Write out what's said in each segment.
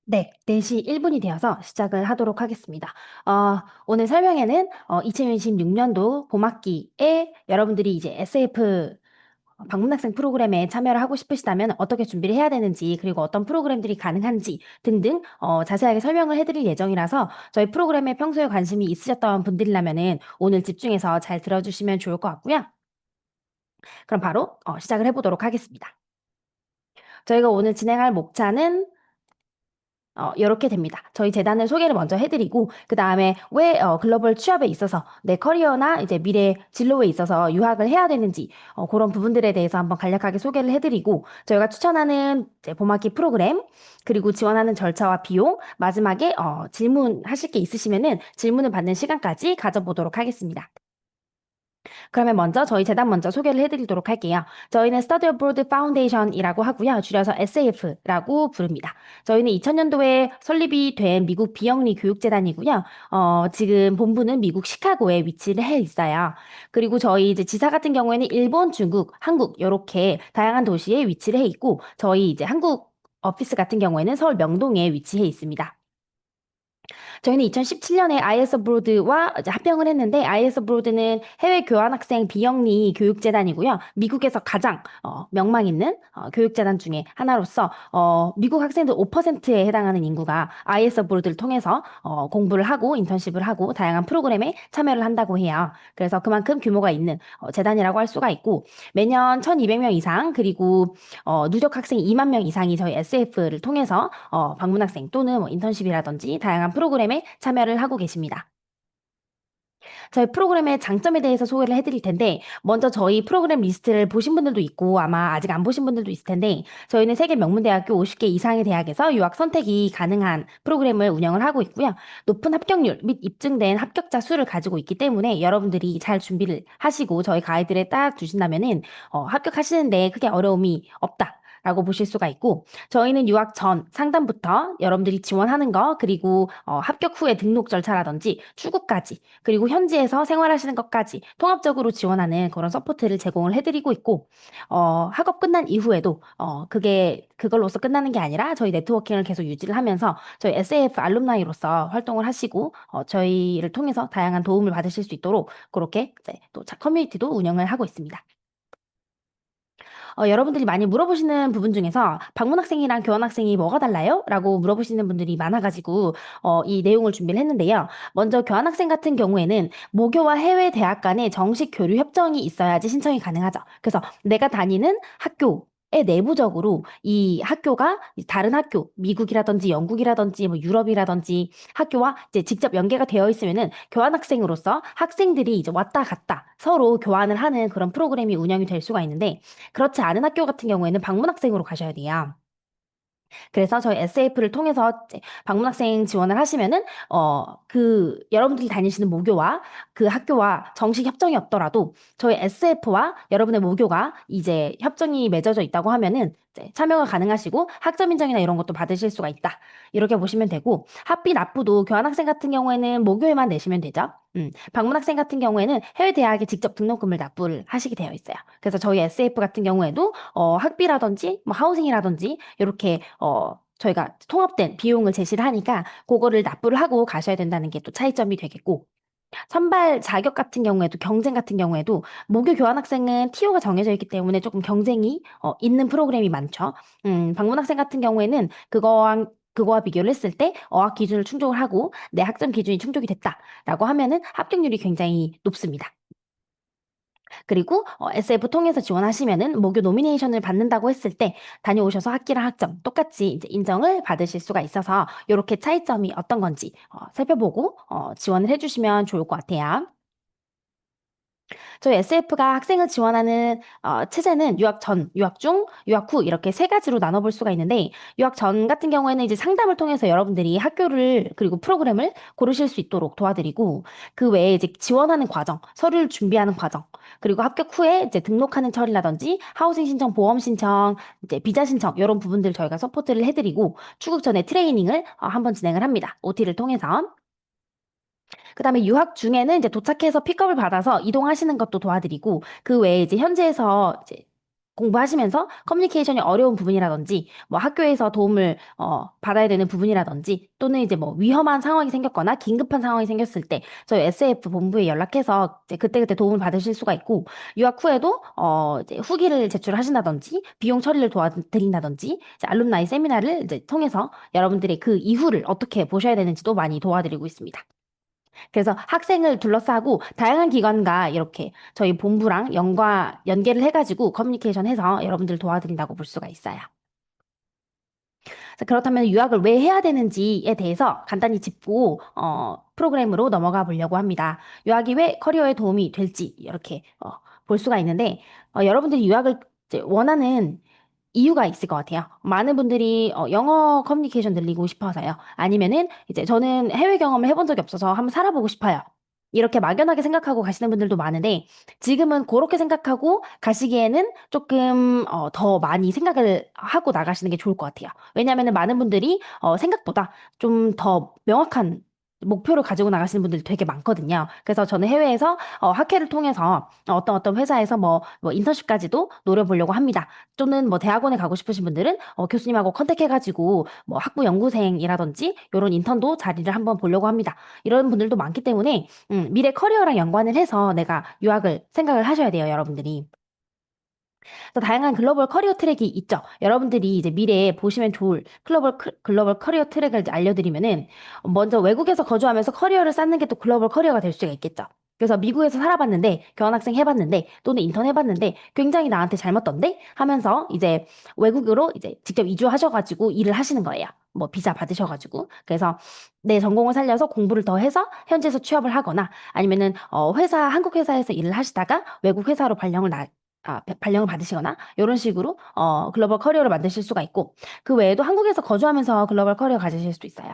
네, 4시 1분이 되어서 시작을 하도록 하겠습니다. 오늘 설명회는 2026년도 봄학기에 여러분들이 이제 SF 방문학생 프로그램에 참여를 하고 싶으시다면 어떻게 준비를 해야 되는지, 그리고 어떤 프로그램들이 가능한지 등등 자세하게 설명을 해드릴 예정이라서 저희 프로그램에 평소에 관심이 있으셨던 분들이라면은 오늘 집중해서 잘 들어주시면 좋을 것 같고요. 그럼 바로 시작을 해보도록 하겠습니다. 저희가 오늘 진행할 목차는 요렇게 됩니다. 저희 재단을 소개를 먼저 해드리고, 그 다음에 왜 글로벌 취업에 있어서 내 커리어나 이제 미래 진로에 있어서 유학을 해야 되는지, 그런 부분들에 대해서 한번 간략하게 소개를 해드리고, 저희가 추천하는 이제 봄학기 프로그램, 그리고 지원하는 절차와 비용, 마지막에 질문하실 게 있으시면은 질문을 받는 시간까지 가져보도록 하겠습니다. 그러면 먼저 저희 재단 먼저 소개를 해드리도록 할게요. 저희는 Study Abroad Foundation이라고 하고요. 줄여서 SAF라고 부릅니다. 저희는 2000년도에 설립이 된 미국 비영리 교육재단이고요. 지금 본부는 미국 시카고에 위치를 해 있어요. 그리고 저희 이제 지사 같은 경우에는 일본, 중국, 한국 이렇게 다양한 도시에 위치를 해 있고, 저희 이제 한국 오피스 같은 경우에는 서울 명동에 위치해 있습니다. 저희는 2017년에 IS 브로드와 이제 합병을 했는데 IS 브로드는 해외 교환학생 비영리 교육재단이고요. 미국에서 가장 명망 있는 교육재단 중에 하나로서 미국 학생들 5%에 해당하는 인구가 IS 브로드를 통해서 공부를 하고 인턴십을 하고 다양한 프로그램에 참여를 한다고 해요. 그래서 그만큼 규모가 있는 재단이라고 할 수가 있고 매년 1,200명 이상 그리고 누적 학생 2만 명 이상이 저희 SF를 통해서 방문 학생 또는 뭐 인턴십이라든지 다양한 프로그램에 참여를 하고 계십니다. 저희 프로그램의 장점에 대해서 소개를 해드릴 텐데, 먼저 저희 프로그램 리스트를 보신 분들도 있고, 아마 아직 안 보신 분들도 있을 텐데, 저희는 세계 명문대학교 50개 이상의 대학에서 유학 선택이 가능한 프로그램을 운영을 하고 있고요. 높은 합격률 및 입증된 합격자 수를 가지고 있기 때문에 여러분들이 잘 준비를 하시고 저희 가이드를 따라 두신다면은, 합격하시는데 크게 어려움이 없다. 라고 보실 수가 있고, 저희는 유학 전 상담부터 여러분들이 지원하는 거, 그리고 합격 후에 등록 절차라든지 출국까지, 그리고 현지에서 생활하시는 것까지 통합적으로 지원하는 그런 서포트를 제공을 해드리고 있고, 학업 끝난 이후에도, 그걸로서 끝나는 게 아니라 저희 네트워킹을 계속 유지를 하면서 저희 SAF 알룸나이로서 활동을 하시고, 저희를 통해서 다양한 도움을 받으실 수 있도록 그렇게 이제 또 커뮤니티도 운영을 하고 있습니다. 여러분들이 많이 물어보시는 부분 중에서 방문학생이랑 교환학생이 뭐가 달라요? 라고 물어보시는 분들이 많아가지고 이 내용을 준비를 했는데요. 먼저 교환학생 같은 경우에는 모교와 해외 대학 간에 정식 교류 협정이 있어야지 신청이 가능하죠. 그래서 내가 다니는 학교 에 내부적으로 이 학교가 다른 학교, 미국이라든지 영국이라든지 뭐 유럽이라든지 학교와 이제 직접 연계가 되어 있으면은 교환학생으로서 학생들이 이제 왔다 갔다 서로 교환을 하는 그런 프로그램이 운영이 될 수가 있는데 그렇지 않은 학교 같은 경우에는 방문학생으로 가셔야 돼요. 그래서 저희 SAF를 통해서 이제 방문학생 지원을 하시면은 여러분들이 다니시는 모교와 그 학교와 정식 협정이 없더라도 저희 SF와 여러분의 모교가 이제 협정이 맺어져 있다고 하면은 이제 참여가 가능하시고 학점 인정이나 이런 것도 받으실 수가 있다. 이렇게 보시면 되고 학비 납부도 교환학생 같은 경우에는 모교에만 내시면 되죠. 방문학생 같은 경우에는 해외 대학에 직접 등록금을 납부를 하시게 되어 있어요. 그래서 저희 SF 같은 경우에도 학비라든지 뭐 하우싱이라든지 이렇게 저희가 통합된 비용을 제시를 하니까 그거를 납부를 하고 가셔야 된다는 게 또 차이점이 되겠고 선발 자격 같은 경우에도 경쟁 같은 경우에도 모교 교환학생은 TO가 정해져 있기 때문에 조금 경쟁이 있는 프로그램이 많죠. 방문학생 같은 경우에는 그거와 비교를 했을 때 어학 기준을 충족을 하고 내 학점 기준이 충족이 됐다라고 하면은 합격률이 굉장히 높습니다. 그리고 SF 통해서 지원하시면은 모교 노미네이션을 받는다고 했을 때 다녀오셔서 학기랑 학점 똑같이 이제 인정을 받으실 수가 있어서 이렇게 차이점이 어떤 건지 살펴보고 지원을 해주시면 좋을 것 같아요. 저희 SF가 학생을 지원하는 체제는 유학 전, 유학 중, 유학 후 이렇게 세 가지로 나눠볼 수가 있는데 유학 전 같은 경우에는 이제 상담을 통해서 여러분들이 학교를 그리고 프로그램을 고르실 수 있도록 도와드리고 그 외에 이제 지원하는 과정, 서류를 준비하는 과정, 그리고 합격 후에 이제 등록하는 처리라든지 하우싱 신청, 보험 신청, 이제 비자 신청 이런 부분들 저희가 서포트를 해드리고 출국 전에 트레이닝을 한번 진행을 합니다. OT를 통해서. 그다음에 유학 중에는 이제 도착해서 픽업을 받아서 이동하시는 것도 도와드리고 그 외에 이제 현지에서 이제 공부하시면서 커뮤니케이션이 어려운 부분이라든지 뭐 학교에서 도움을 받아야 되는 부분이라든지 또는 이제 뭐 위험한 상황이 생겼거나 긴급한 상황이 생겼을 때 저희 SF 본부에 연락해서 이제 그때그때 도움을 받으실 수가 있고 유학 후에도 이제 후기를 제출하신다든지 비용 처리를 도와드린다든지 이제 알룸나이 세미나를 이제 통해서 여러분들의 그 이후를 어떻게 보셔야 되는지도 많이 도와드리고 있습니다. 그래서 학생을 둘러싸고 다양한 기관과 이렇게 저희 본부랑 연계를 해가지고 커뮤니케이션 해서 여러분들 도와드린다고 볼 수가 있어요. 그렇다면 유학을 왜 해야 되는지에 대해서 간단히 짚고 프로그램으로 넘어가 보려고 합니다. 유학이 왜 커리어에 도움이 될지 이렇게 볼 수가 있는데 여러분들이 유학을 이제 원하는 이유가 있을 것 같아요. 많은 분들이 영어 커뮤니케이션 늘리고 싶어서요. 아니면은 이제 저는 해외 경험을 해본 적이 없어서 한번 살아보고 싶어요. 이렇게 막연하게 생각하고 가시는 분들도 많은데 지금은 그렇게 생각하고 가시기에는 조금 더 많이 생각을 하고 나가시는 게 좋을 것 같아요. 왜냐하면 많은 분들이 생각보다 좀 더 명확한 목표를 가지고 나가시는 분들이 되게 많거든요. 그래서 저는 해외에서 학회를 통해서 어떤 회사에서 뭐 인턴십까지도 노려보려고 합니다. 또는 뭐 대학원에 가고 싶으신 분들은 교수님하고 컨택해가지고 뭐 학부 연구생이라든지 이런 인턴도 자리를 한번 보려고 합니다. 이런 분들도 많기 때문에 미래 커리어랑 연관을 해서 내가 유학을 생각을 하셔야 돼요, 여러분들이. 또 다양한 글로벌 커리어 트랙이 있죠. 여러분들이 이제 미래에 보시면 좋을 글로벌 커리어 트랙을 이제 알려드리면은 먼저 외국에서 거주하면서 커리어를 쌓는 게 또 글로벌 커리어가 될 수가 있겠죠. 그래서 미국에서 살아봤는데, 교환학생 해봤는데, 또는 인턴 해봤는데, 굉장히 나한테 잘 맞던데? 하면서 이제 외국으로 이제 직접 이주하셔가지고 일을 하시는 거예요. 뭐 비자 받으셔가지고. 그래서 내 전공을 살려서 공부를 더 해서 현지에서 취업을 하거나 아니면은 한국 회사에서 일을 하시다가 외국 회사로 발령을 받으시거나 이런 식으로 글로벌 커리어를 만드실 수가 있고 그 외에도 한국에서 거주하면서 글로벌 커리어 가지실 수도 있어요.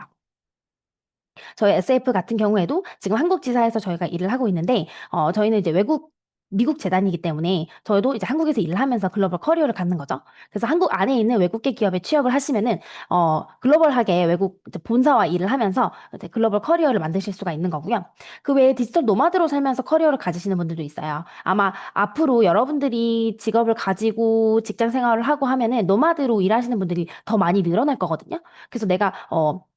저희 SF 같은 경우에도 지금 한국 지사에서 저희가 일을 하고 있는데 저희는 이제 미국 재단이기 때문에 저희도 이제 한국에서 일을 하면서 글로벌 커리어를 갖는 거죠. 그래서 한국 안에 있는 외국계 기업에 취업을 하시면은 글로벌하게 외국 이제 본사와 일을 하면서 이제 글로벌 커리어를 만드실 수가 있는 거고요. 그 외에 디지털 노마드로 살면서 커리어를 가지시는 분들도 있어요. 아마 앞으로 여러분들이 직업을 가지고 직장 생활을 하고 하면은 노마드로 일하시는 분들이 더 많이 늘어날 거거든요. 그래서 내가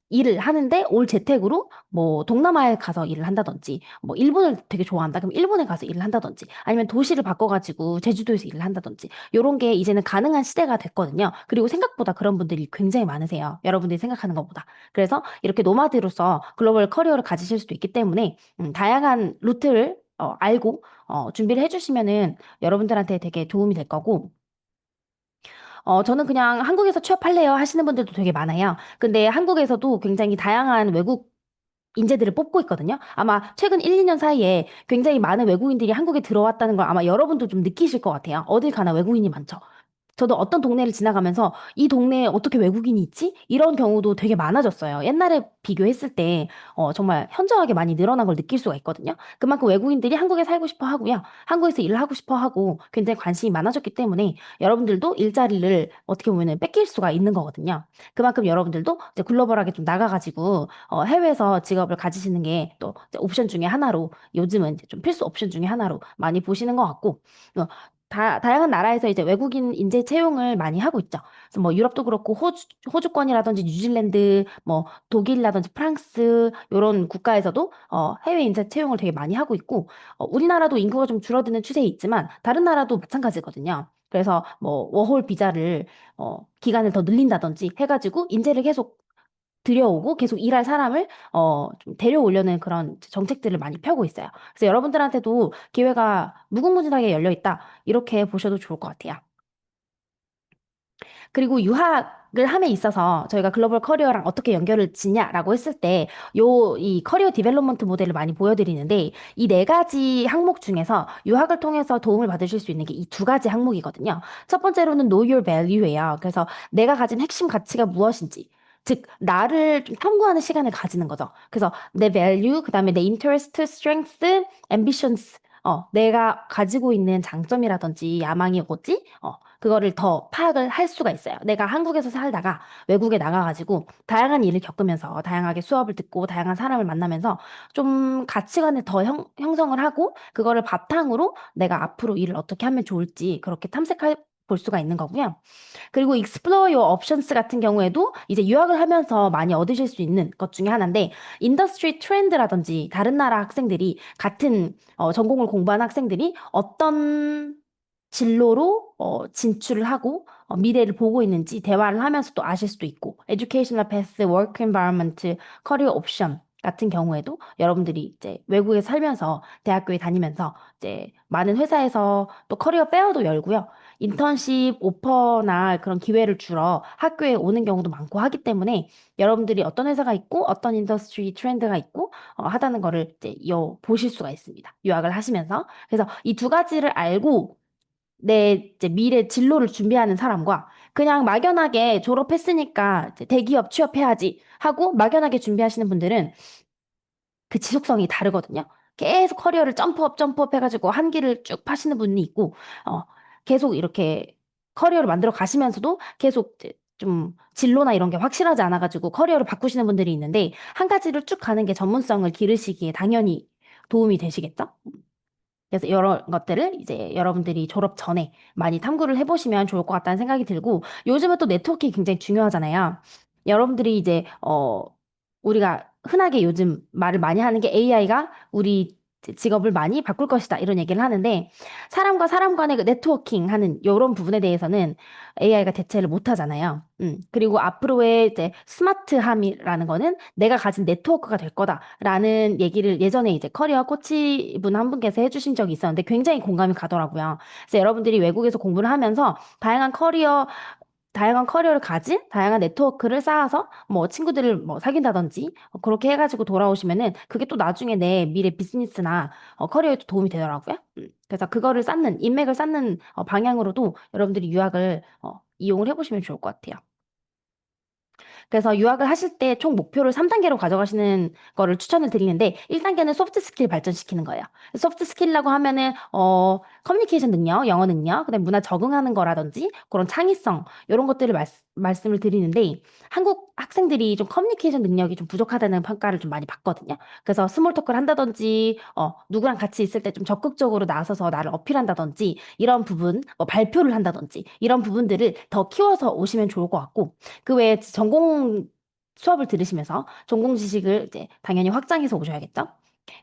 일을 하는데 올 재택으로 뭐 동남아에 가서 일을 한다든지 뭐 일본을 되게 좋아한다 그럼 일본에 가서 일을 한다든지 아니면 도시를 바꿔가지고 제주도에서 일을 한다든지 요런 게 이제는 가능한 시대가 됐거든요. 그리고 생각보다 그런 분들이 굉장히 많으세요. 여러분들이 생각하는 것보다. 그래서 이렇게 노마드로서 글로벌 커리어를 가지실 수도 있기 때문에 다양한 루트를 알고 준비를 해주시면은 여러분들한테 되게 도움이 될 거고 저는 그냥 한국에서 취업할래요 하시는 분들도 되게 많아요. 근데 한국에서도 굉장히 다양한 외국 인재들을 뽑고 있거든요. 아마 최근 1, 2년 사이에 굉장히 많은 외국인들이 한국에 들어왔다는 걸 아마 여러분도 좀 느끼실 것 같아요. 어딜 가나 외국인이 많죠. 저도 어떤 동네를 지나가면서 이 동네에 어떻게 외국인이 있지? 이런 경우도 되게 많아졌어요. 옛날에 비교했을 때 정말 현저하게 많이 늘어난 걸 느낄 수가 있거든요. 그만큼 외국인들이 한국에 살고 싶어 하고요. 한국에서 일을 하고 싶어 하고 굉장히 관심이 많아졌기 때문에 여러분들도 일자리를 어떻게 보면 뺏길 수가 있는 거거든요. 그만큼 여러분들도 이제 글로벌하게 좀 나가가지고 해외에서 직업을 가지시는 게 또 옵션 중에 하나로 요즘은 이제 좀 필수 옵션 중에 하나로 많이 보시는 것 같고 다양한 나라에서 이제 외국인 인재 채용을 많이 하고 있죠. 그래서 뭐 유럽도 그렇고 호주권이라든지 뉴질랜드, 뭐 독일이라든지 프랑스 이런 국가에서도 해외 인재 채용을 되게 많이 하고 있고 우리나라도 인구가 좀 줄어드는 추세에 있지만 다른 나라도 마찬가지거든요. 그래서 뭐 워홀 비자를 기간을 더 늘린다든지 해가지고 인재를 계속 들여오고 계속 일할 사람을 좀 데려오려는 그런 정책들을 많이 펴고 있어요. 그래서 여러분들한테도 기회가 무궁무진하게 열려 있다. 이렇게 보셔도 좋을 것 같아요. 그리고 유학을 함에 있어서 저희가 글로벌 커리어랑 어떻게 연결을 짓냐라고 했을 때, 이 커리어 디벨롭먼트 모델을 많이 보여드리는데, 이 네 가지 항목 중에서 유학을 통해서 도움을 받으실 수 있는 게 이 두 가지 항목이거든요. 첫 번째로는 Know Your Value예요. 그래서 내가 가진 핵심 가치가 무엇인지. 즉, 나를 좀 탐구하는 시간을 가지는 거죠. 그래서 내 value, 그 다음에 내 interest, strength, ambitions, 내가 가지고 있는 장점이라든지 야망이 뭐지? 그거를 더 파악을 할 수가 있어요. 내가 한국에서 살다가 외국에 나가가지고 다양한 일을 겪으면서 다양하게 수업을 듣고 다양한 사람을 만나면서 좀 가치관을 더 형성을 하고 그거를 바탕으로 내가 앞으로 일을 어떻게 하면 좋을지 그렇게 탐색해 볼 수가 있는 거고요. 그리고 Explore Your Options 같은 경우에도 이제 유학을 하면서 많이 얻으실 수 있는 것 중에 하나인데 인더스트리 트렌드라든지 다른 나라 학생들이 같은 전공을 공부한 학생들이 어떤 진로로 진출을 하고 미래를 보고 있는지 대화를 하면서 또 아실 수도 있고 Educational Path, Work Environment, Career Option 같은 경우에도 여러분들이 이제 외국에 살면서 대학교에 다니면서 이제 많은 회사에서 또 커리어 페어도 열고요. 인턴십 오퍼나 그런 기회를 주러 학교에 오는 경우도 많고 하기 때문에 여러분들이 어떤 회사가 있고 어떤 인더스트리 트렌드가 있고 하다는 거를 이제 보실 수가 있습니다. 유학을 하시면서. 그래서 이 두 가지를 알고 내 이제 미래 진로를 준비하는 사람과 그냥 막연하게 졸업했으니까 이제 대기업 취업해야지 하고 막연하게 준비하시는 분들은 그 지속성이 다르거든요. 계속 커리어를 점프업 해가지고 한 길을 쭉 파시는 분이 있고, 어, 계속 이렇게 커리어를 만들어 가시면서도 계속 이제 좀 진로나 이런 게 확실하지 않아가지고 커리어를 바꾸시는 분들이 있는데, 한 가지를 쭉 가는 게 전문성을 기르시기에 당연히 도움이 되시겠죠? 그래서 이런 것들을 이제 여러분들이 졸업 전에 많이 탐구를 해보시면 좋을 것 같다는 생각이 들고, 요즘은 또 네트워킹이 굉장히 중요하잖아요. 여러분들이 이제, 우리가 흔하게 요즘 말을 많이 하는 게 AI가 우리 직업을 많이 바꿀 것이다. 이런 얘기를 하는데, 사람과 사람 간의 그 네트워킹 하는 이런 부분에 대해서는 AI가 대체를 못 하잖아요. 그리고 앞으로의 이제 스마트함이라는 거는 내가 가진 네트워크가 될 거다라는 얘기를 예전에 이제 커리어 코치분 한 분께서 해주신 적이 있었는데 굉장히 공감이 가더라고요. 그래서 여러분들이 외국에서 공부를 하면서 다양한 커리어를 가진 다양한 네트워크를 쌓아서 뭐 친구들을 뭐 사귄다든지 그렇게 해가지고 돌아오시면은 그게 또 나중에 내 미래 비즈니스나 커리어에도 도움이 되더라고요. 그래서 그거를 쌓는 인맥을 쌓는 방향으로도 여러분들이 유학을 이용을 해보시면 좋을 것 같아요. 그래서 유학을 하실 때 총 목표를 3단계로 가져가시는 거를 추천을 드리는데 1단계는 소프트 스킬 발전시키는 거예요. 소프트 스킬이라고 하면은 커뮤니케이션 능력, 영어 능력, 그다음에 문화 적응하는 거라든지 그런 창의성 이런 것들을 말씀을 드리는데 한국 학생들이 좀 커뮤니케이션 능력이 좀 부족하다는 평가를 좀 많이 받거든요. 그래서 스몰 토크를 한다든지 누구랑 같이 있을 때 좀 적극적으로 나서서 나를 어필한다든지 이런 부분, 뭐 발표를 한다든지 이런 부분들을 더 키워서 오시면 좋을 것 같고 그 외에 전공 수업을 들으시면서 전공 지식을 이제 당연히 확장해서 오셔야겠죠?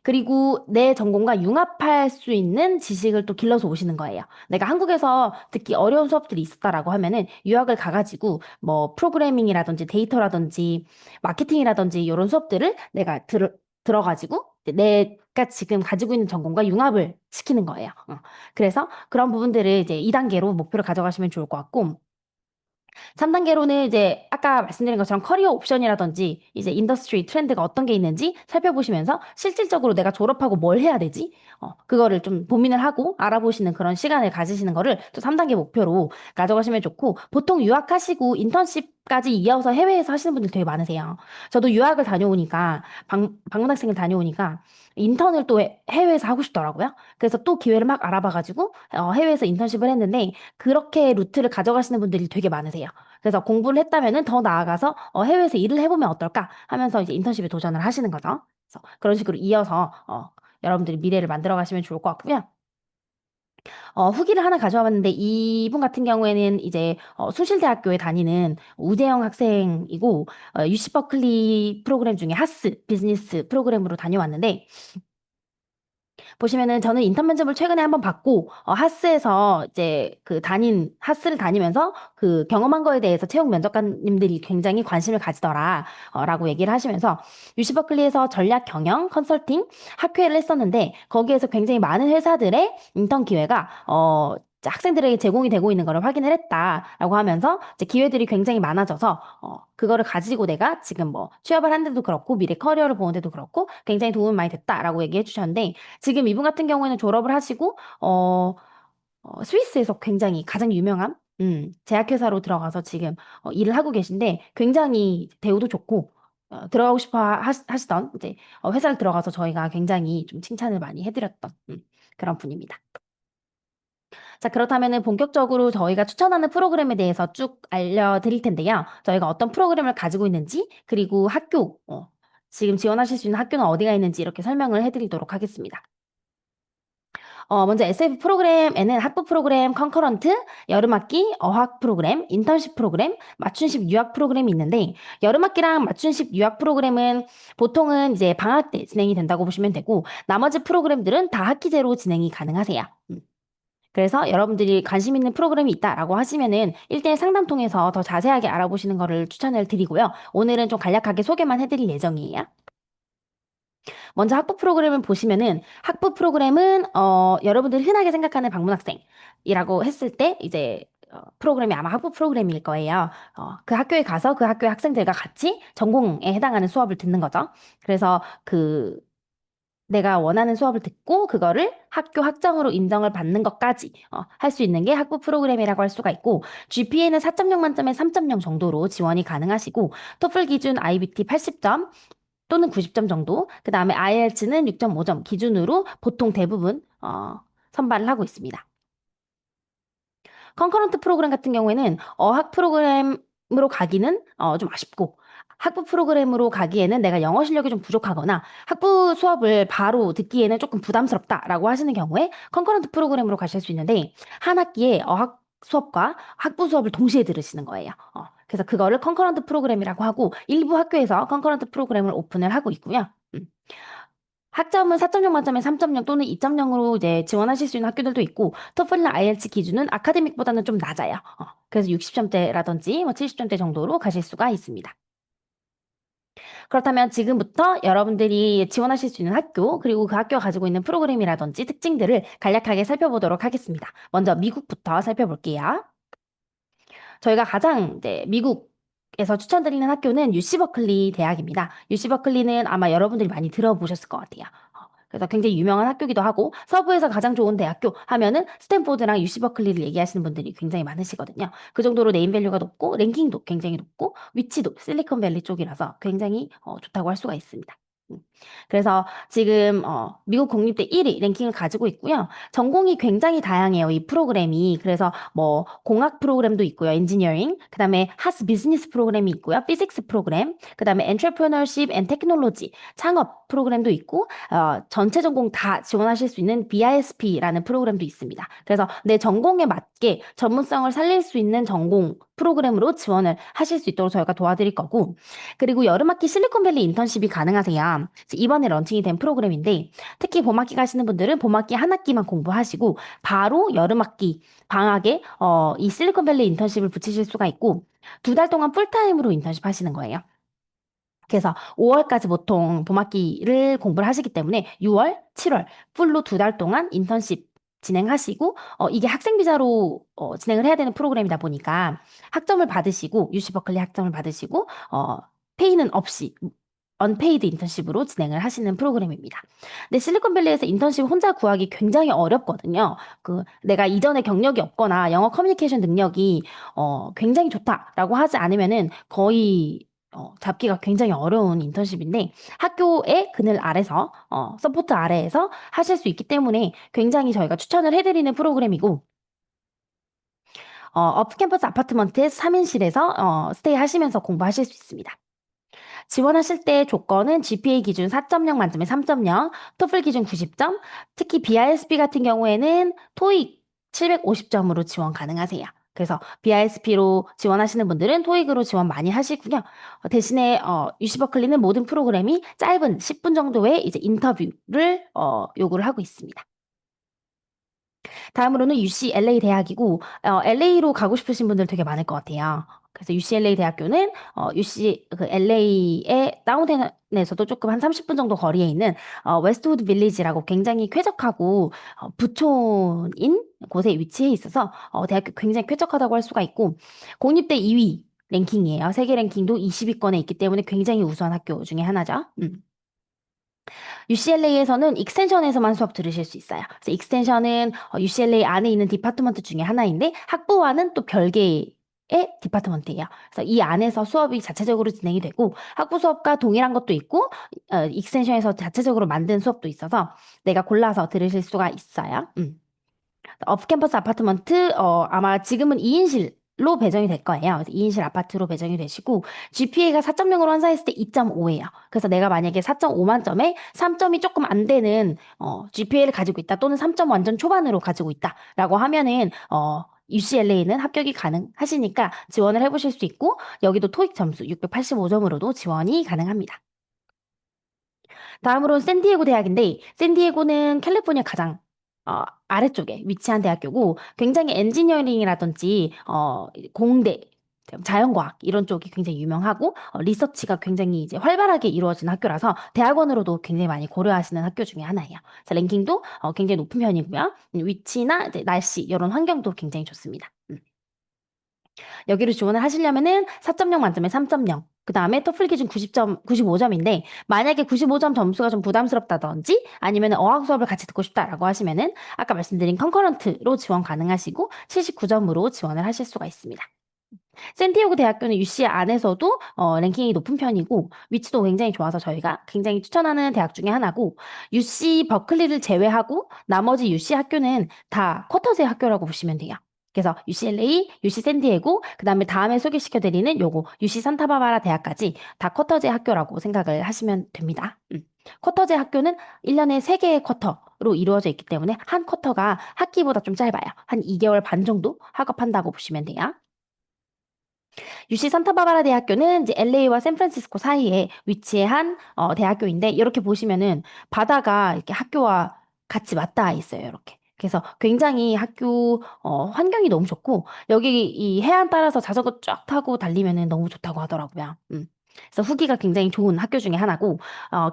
그리고 내 전공과 융합할 수 있는 지식을 또 길러서 오시는 거예요. 내가 한국에서 듣기 어려운 수업들이 있었다라고 하면은 유학을 가가지고 뭐 프로그래밍이라든지 데이터라든지 마케팅이라든지 이런 수업들을 내가 들어가지고 내가 지금 가지고 있는 전공과 융합을 시키는 거예요. 그래서 그런 부분들을 이제 2단계로 목표를 가져가시면 좋을 것 같고 3단계로는 이제 아까 말씀드린 것처럼 커리어 옵션이라든지 이제 인더스트리 트렌드가 어떤 게 있는지 살펴보시면서 실질적으로 내가 졸업하고 뭘 해야 되지? 그거를 좀 고민을 하고 알아보시는 그런 시간을 가지시는 거를 또 3단계 목표로 가져가시면 좋고 보통 유학하시고 인턴십까지 이어서 해외에서 하시는 분들 되게 많으세요. 저도 유학을 다녀오니까 방문학생을 다녀오니까 인턴을 또 해외에서 하고 싶더라고요. 그래서 또 기회를 막 알아봐가지고 해외에서 인턴십을 했는데 그렇게 루트를 가져가시는 분들이 되게 많으세요. 그래서 공부를 했다면은 더 나아가서 해외에서 일을 해보면 어떨까 하면서 이제 인턴십에 도전을 하시는 거죠. 그래서 그런 식으로 이어서 여러분들이 미래를 만들어 가시면 좋을 것 같고요. 후기를 하나 가져와 봤는데 이분 같은 경우에는 이제 숭실대학교에 다니는 우재영 학생이고 UC 버클리 프로그램 중에 하스 비즈니스 프로그램으로 다녀왔는데 보시면은 저는 인턴 면접을 최근에 한번 받고 하스에서 이제 하스를 다니면서 그 경험한 거에 대해서 채용 면접관님들이 굉장히 관심을 가지더라 라고 얘기를 하시면서 유시 버클리에서 전략 경영 컨설팅 학회를 했었는데 거기에서 굉장히 많은 회사들의 인턴 기회가 학생들에게 제공이 되고 있는 것을 확인을 했다라고 하면서 이제 기회들이 굉장히 많아져서 그거를 가지고 내가 지금 뭐 취업을 한 데도 그렇고 미래 커리어를 보는 데도 그렇고 굉장히 도움이 많이 됐다라고 얘기해 주셨는데 지금 이분 같은 경우에는 졸업을 하시고 스위스에서 굉장히 가장 유명한 제약회사로 들어가서 지금 일을 하고 계신데 굉장히 대우도 좋고 들어가고 싶어 하시던 이제 회사를 들어가서 저희가 굉장히 좀 칭찬을 많이 해드렸던 그런 분입니다. 자, 그렇다면은 본격적으로 저희가 추천하는 프로그램에 대해서 쭉 알려드릴 텐데요. 저희가 어떤 프로그램을 가지고 있는지, 그리고 지금 지원하실 수 있는 학교는 어디가 있는지 이렇게 설명을 해드리도록 하겠습니다. 먼저 SF 프로그램에는 학부 프로그램, 컨커런트, 여름학기, 어학 프로그램, 인턴십 프로그램, 맞춤식 유학 프로그램이 있는데, 여름학기랑 맞춤식 유학 프로그램은 보통은 이제 방학 때 진행이 된다고 보시면 되고, 나머지 프로그램들은 다 학기제로 진행이 가능하세요. 그래서 여러분들이 관심 있는 프로그램이 있다라고 하시면은 1대1 상담 통해서 더 자세하게 알아보시는 거를 추천을 드리고요. 오늘은 좀 간략하게 소개만 해드릴 예정이에요. 먼저 학부 프로그램을 보시면은 학부 프로그램은 여러분들이 흔하게 생각하는 방문학생이라고 했을 때 이제 프로그램이 아마 학부 프로그램일 거예요. 그 학교에 가서 그 학교의 학생들과 같이 전공에 해당하는 수업을 듣는 거죠. 그래서 내가 원하는 수업을 듣고 그거를 학교 학점으로 인정을 받는 것까지 할 수 있는 게 학부 프로그램이라고 할 수가 있고 GPA는 4.0 만점에 3.0 정도로 지원이 가능하시고 토플 기준 IBT 80점 또는 90점 정도 그 다음에 IELTS는 6.5점 기준으로 보통 대부분 선발을 하고 있습니다. 컨커런트 프로그램 같은 경우에는 어학 프로그램으로 가기는 좀 아쉽고 학부 프로그램으로 가기에는 내가 영어 실력이 좀 부족하거나 학부 수업을 바로 듣기에는 조금 부담스럽다라고 하시는 경우에 컨커런트 프로그램으로 가실 수 있는데 한 학기에 어학 수업과 학부 수업을 동시에 들으시는 거예요. 그래서 그거를 컨커런트 프로그램이라고 하고 일부 학교에서 컨커런트 프로그램을 오픈을 하고 있고요. 학점은 4.0 만점에 3.0 또는 2.0으로 이제 지원하실 수 있는 학교들도 있고, 토플이나 IELTS 기준은 아카데믹보다는 좀 낮아요. 그래서 60점대라든지 뭐 70점대 정도로 가실 수가 있습니다. 그렇다면 지금부터 여러분들이 지원하실 수 있는 학교, 그리고 그 학교가 가지고 있는 프로그램이라든지 특징들을 간략하게 살펴보도록 하겠습니다. 먼저 미국부터 살펴볼게요. 저희가 가장 이제 미국에서 추천드리는 학교는 UC 버클리 대학입니다. UC 버클리는 아마 여러분들이 많이 들어보셨을 것 같아요. 그래서 굉장히 유명한 학교기도 하고 서부에서 가장 좋은 대학교 하면은 스탠포드랑 UC 버클리를 얘기하시는 분들이 굉장히 많으시거든요. 그 정도로 네임밸류가 높고 랭킹도 굉장히 높고 위치도 실리콘밸리 쪽이라서 굉장히 좋다고 할 수가 있습니다. 음. 그래서 지금 미국 공립대 1위 랭킹을 가지고 있고요. 전공이 굉장히 다양해요. 이 프로그램이. 그래서 뭐 공학 프로그램도 있고요. 엔지니어링. 그다음에 하스 비즈니스 프로그램이 있고요. 피직스 프로그램. 그다음에 엔트레프너십 앤 테크놀로지 창업 프로그램도 있고 전체 전공 다 지원하실 수 있는 BISP라는 프로그램도 있습니다. 그래서 내 전공에 맞게 전문성을 살릴 수 있는 전공 프로그램으로 지원을 하실 수 있도록 저희가 도와드릴 거고 그리고 여름학기 실리콘밸리 인턴십이 가능하세요. 이번에 런칭이 된 프로그램인데 특히 봄학기 가시는 분들은 봄학기 한 학기만 공부하시고 바로 여름학기 방학에 이 실리콘밸리 인턴십을 붙이실 수가 있고 2달 동안 풀타임으로 인턴십 하시는 거예요. 그래서 5월까지 보통 봄학기를 공부를 하시기 때문에 6월, 7월 풀로 2달 동안 인턴십 진행하시고 이게 학생 비자로 진행을 해야 되는 프로그램이다 보니까 학점을 받으시고 유시 버클리 학점을 받으시고 페이는 없이 언페이드 인턴십으로 진행을 하시는 프로그램입니다. 근데 실리콘밸리에서 인턴십 혼자 구하기 굉장히 어렵거든요. 내가 이전에 경력이 없거나 영어 커뮤니케이션 능력이 굉장히 좋다라고 하지 않으면은 거의 잡기가 굉장히 어려운 인턴십인데 학교의 그늘 아래서 서포트 아래에서 하실 수 있기 때문에 굉장히 저희가 추천을 해드리는 프로그램이고 오프캠퍼스 아파트먼트 3인실에서 스테이 하시면서 공부하실 수 있습니다. 지원하실 때 조건은 GPA 기준 4.0 만점에 3.0, 토플 기준 90점, 특히 BISP 같은 경우에는 토익 750점으로 지원 가능하세요. 그래서 BISP로 지원하시는 분들은 토익으로 지원 많이 하시고요. 대신에 유시버클리는 모든 프로그램이 짧은 10분 정도의 이제 인터뷰를 요구를 하고 있습니다. 다음으로는 UCLA 대학이고 LA로 가고 싶으신 분들 되게 많을 것 같아요. 그래서 UCLA 대학교는 그 LA의 다운타운에서도 조금 한 30분 정도 거리에 있는 웨스트우드 빌리지라고 굉장히 쾌적하고 부촌인 곳에 위치해 있어서 대학교 굉장히 쾌적하다고 할 수가 있고 공립대 2위 랭킹이에요. 세계 랭킹도 20위권에 있기 때문에 굉장히 우수한 학교 중에 하나죠. UCLA에서는 익스텐션에서만 수업 들으실 수 있어요. 그래서 익스텐션은 UCLA 안에 있는 디파트먼트 중에 하나인데 학부와는 또 별개의 디파트먼트예요. 그래서 이 안에서 수업이 자체적으로 진행이 되고 학부 수업과 동일한 것도 있고 익스텐션에서 자체적으로 만든 수업도 있어서 내가 골라서 들으실 수가 있어요. 오프캠퍼스 아파트먼트, 아마 지금은 2인실로 배정이 될 거예요. 2인실 아파트로 배정이 되시고, GPA가 4.0으로 환산했을 때 2.5예요. 그래서 내가 만약에 4.5 만점에 3점이 조금 안 되는, GPA를 가지고 있다, 또는 3점 완전 초반으로 가지고 있다라고 하면은, UCLA는 합격이 가능하시니까 지원을 해보실 수 있고, 여기도 토익 점수 685점으로도 지원이 가능합니다. 다음으로는 샌디에고 대학인데, 샌디에고는 캘리포니아 가장 아래쪽에 위치한 대학교고, 굉장히 엔지니어링이라든지 공대, 자연과학 이런 쪽이 굉장히 유명하고, 리서치가 굉장히 이제 활발하게 이루어진 학교라서 대학원으로도 굉장히 많이 고려하시는 학교 중에 하나예요. 그래서 랭킹도 굉장히 높은 편이고요. 위치나 이제 날씨 이런 환경도 굉장히 좋습니다. 여기를 지원을 하시려면은 4.0 만점에 3.0. 그 다음에 토플 기준 90점, 95점인데, 만약에 95점 점수가 좀 부담스럽다든지, 아니면 어학 수업을 같이 듣고 싶다라고 하시면은, 아까 말씀드린 컨커런트로 지원 가능하시고, 79점으로 지원을 하실 수가 있습니다. 샌디에고 대학교는 UC 안에서도 랭킹이 높은 편이고, 위치도 굉장히 좋아서 저희가 굉장히 추천하는 대학 중에 하나고, UC 버클리를 제외하고, 나머지 UC 학교는 다 쿼터제 학교라고 보시면 돼요. 그래서 UCLA, UC 샌디에고, 그 다음에 소개시켜드리는 요거 UC 산타바바라 대학까지 다 쿼터제 학교라고 생각을 하시면 됩니다. 쿼터제 학교는 1년에 3개의 쿼터로 이루어져 있기 때문에 한 쿼터가 학기보다 좀 짧아요. 한 2개월 반 정도 학업한다고 보시면 돼요. UC 산타바바라 대학교는 이제 LA와 샌프란시스코 사이에 위치한 대학교인데, 이렇게 보시면은 바다가 이렇게 학교와 같이 맞닿아 있어요. 이렇게. 그래서 굉장히 학교 환경이 너무 좋고, 여기 이 해안 따라서 자전거 쫙 타고 달리면은 너무 좋다고 하더라고요. 그래서 후기가 굉장히 좋은 학교 중에 하나고,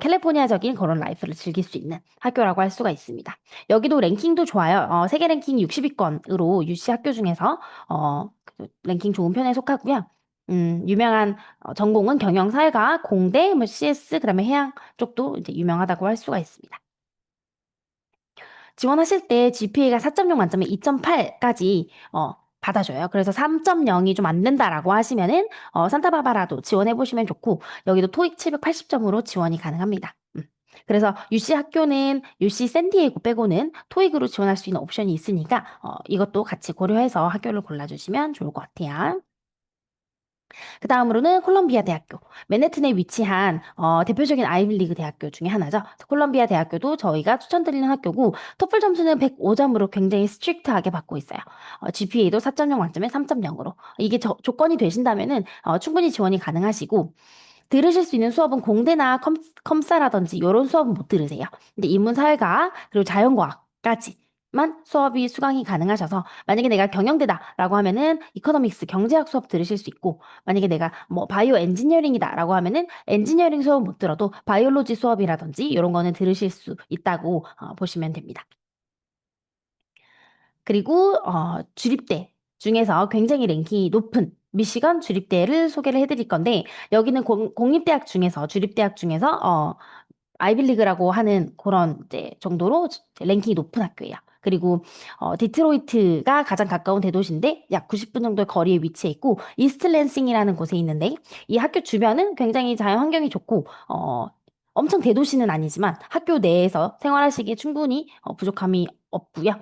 캘리포니아적인 그런 라이프를 즐길 수 있는 학교라고 할 수가 있습니다. 여기도 랭킹도 좋아요. 세계 랭킹 60위권으로 UC 학교 중에서 그 랭킹 좋은 편에 속하고요. 유명한 전공은 경영사회과, 공대, 뭐 CS, 그다음에 해양 쪽도 이제 유명하다고 할 수가 있습니다. 지원하실 때 GPA가 4.0 만점에 2.8까지 받아줘요. 그래서 3.0이 좀 안 된다라고 하시면은 산타바바라도 지원해 보시면 좋고, 여기도 토익 780점으로 지원이 가능합니다. 그래서 UC 학교는 UC 샌디에고 빼고는 토익으로 지원할 수 있는 옵션이 있으니까 이것도 같이 고려해서 학교를 골라주시면 좋을 것 같아요. 그 다음으로는 콜롬비아 대학교. 맨해튼에 위치한 대표적인 아이비리그 대학교 중에 하나죠. 콜롬비아 대학교도 저희가 추천드리는 학교고, 토플 점수는 105점으로 굉장히 스트릭트하게 받고 있어요. GPA도 4.0 만점에 3.0으로. 이게 조건이 되신다면은 충분히 지원이 가능하시고, 들으실 수 있는 수업은 공대나 컴사라든지 이런 수업은 못 들으세요. 근데 인문사회과 그리고 자연과학까지만 수업이 수강이 가능하셔서, 만약에 내가 경영대다라고 하면은 이코노믹스 경제학 수업 들으실 수 있고, 만약에 내가 뭐 바이오 엔지니어링이다라고 하면은 엔지니어링 수업 못 들어도 바이올로지 수업이라든지 이런 거는 들으실 수 있다고 보시면 됩니다. 그리고 주립대 중에서 굉장히 랭킹이 높은 미시건 주립대를 소개를 해드릴 건데, 여기는 공립대학 중에서 주립대학 중에서 아이빌리그라고 하는 그런 이제 정도로 랭킹이 높은 학교예요. 그리고 디트로이트가 가장 가까운 대도시인데 약 90분 정도의 거리에 위치해 있고, 이스트 랜싱이라는 곳에 있는데, 이 학교 주변은 굉장히 자연 환경이 좋고 엄청 대도시는 아니지만 학교 내에서 생활하시기에 충분히 부족함이 없고요.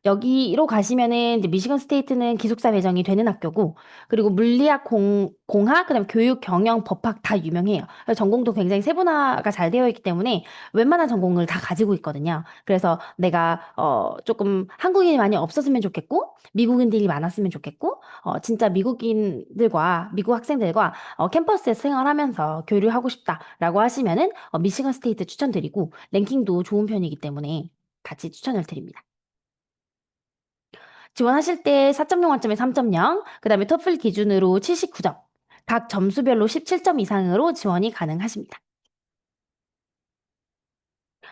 여기로 가시면은 이제 미시건 스테이트는 기숙사 배정이 되는 학교고, 그리고 물리학, 공학, 그다음에 교육, 경영, 법학 다 유명해요. 그래서 전공도 굉장히 세분화가 잘 되어 있기 때문에 웬만한 전공을 다 가지고 있거든요. 그래서 내가 조금 한국인이 많이 없었으면 좋겠고, 미국인들이 많았으면 좋겠고, 진짜 미국인들과 미국 학생들과 캠퍼스에서 생활하면서 교류하고 싶다라고 하시면은 미시건 스테이트 추천드리고, 랭킹도 좋은 편이기 때문에 같이 추천을 드립니다. 지원하실 때 4.0 만점에 3.0, 그 다음에 토플 기준으로 79점, 각 점수별로 17점 이상으로 지원이 가능하십니다.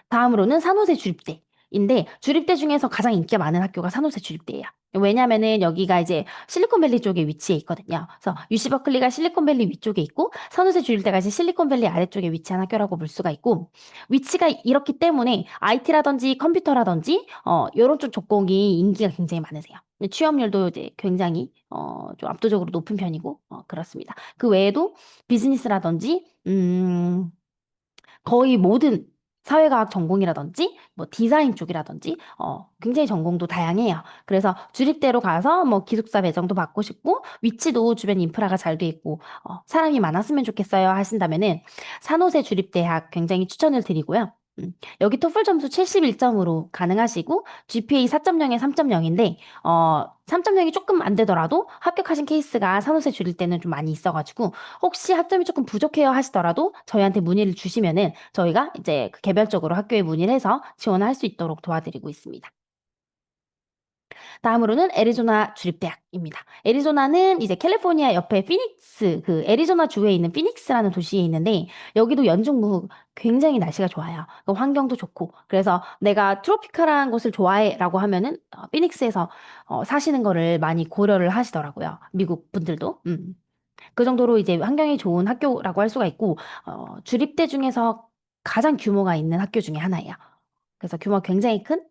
다음으로는 산호세 주립대인데, 주립대 중에서 가장 인기가 많은 학교가 산호세 주립대예요. 왜냐면은 여기가 이제 실리콘밸리 쪽에 위치해 있거든요. 그래서 UC 버클리가 실리콘밸리 위쪽에 있고, 산호세 주립대가 이제 실리콘밸리 아래쪽에 위치한 학교라고 볼 수가 있고, 위치가 이렇기 때문에 IT라든지 컴퓨터라든지 이런 쪽 전공이 인기가 굉장히 많으세요. 취업률도 이제 굉장히 좀 압도적으로 높은 편이고 그렇습니다. 그 외에도 비즈니스라든지 거의 모든 사회과학 전공이라든지 뭐 디자인 쪽이라든지 굉장히 전공도 다양해요. 그래서 주립대로 가서 뭐 기숙사 배정도 받고 싶고 위치도 주변 인프라가 잘 돼 있고 사람이 많았으면 좋겠어요 하신다면은 산호세 주립대학 굉장히 추천을 드리고요. 여기 토플 점수 71점으로 가능하시고 GPA 4.0에 3.0인데 3.0이 조금 안 되더라도 합격하신 케이스가 산호세 줄일 때는 좀 많이 있어가지고 혹시 학점이 조금 부족해요 하시더라도 저희한테 문의를 주시면은 저희가 이제 그 개별적으로 학교에 문의를 해서 지원할 수 있도록 도와드리고 있습니다. 다음으로는 애리조나 주립대학입니다. 애리조나는 이제 캘리포니아 옆에 피닉스, 그 애리조나 주에 있는 피닉스라는 도시에 있는데 여기도 연중무 굉장히 날씨가 좋아요. 그 환경도 좋고 그래서 내가 트로피칼한 곳을 좋아해라고 하면은 피닉스에서 사시는 거를 많이 고려를 하시더라고요. 미국 분들도. 그 정도로 이제 환경이 좋은 학교라고 할 수가 있고 주립대 중에서 가장 규모가 있는 학교 중에 하나예요. 그래서 규모가 굉장히 큰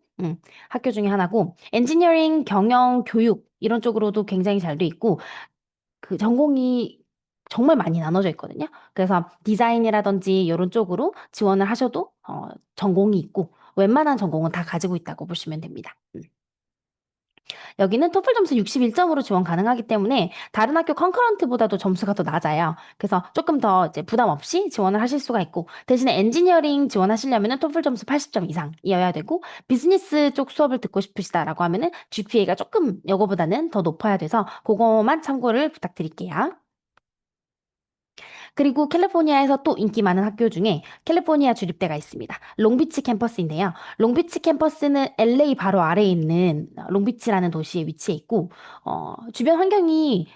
학교 중에 하나고 엔지니어링, 경영, 교육 이런 쪽으로도 굉장히 잘 돼 있고 그 전공이 정말 많이 나눠져 있거든요. 그래서 디자인이라든지 이런 쪽으로 지원을 하셔도 전공이 있고 웬만한 전공은 다 가지고 있다고 보시면 됩니다. 여기는 토플 점수 61점으로 지원 가능하기 때문에 다른 학교 컨커런트보다도 점수가 더 낮아요. 그래서 조금 더 이제 부담 없이 지원을 하실 수가 있고 대신에 엔지니어링 지원하시려면은 토플 점수 80점 이상이어야 되고 비즈니스 쪽 수업을 듣고 싶으시다라고 하면은 GPA가 조금 요거보다는 더 높아야 돼서 그거만 참고를 부탁드릴게요. 그리고 캘리포니아에서 또 인기 많은 학교 중에 캘리포니아 주립대가 있습니다. 롱비치 캠퍼스인데요. 롱비치 캠퍼스는 LA 바로 아래에 있는 롱비치라는 도시에 위치해 있고, 주변 환경이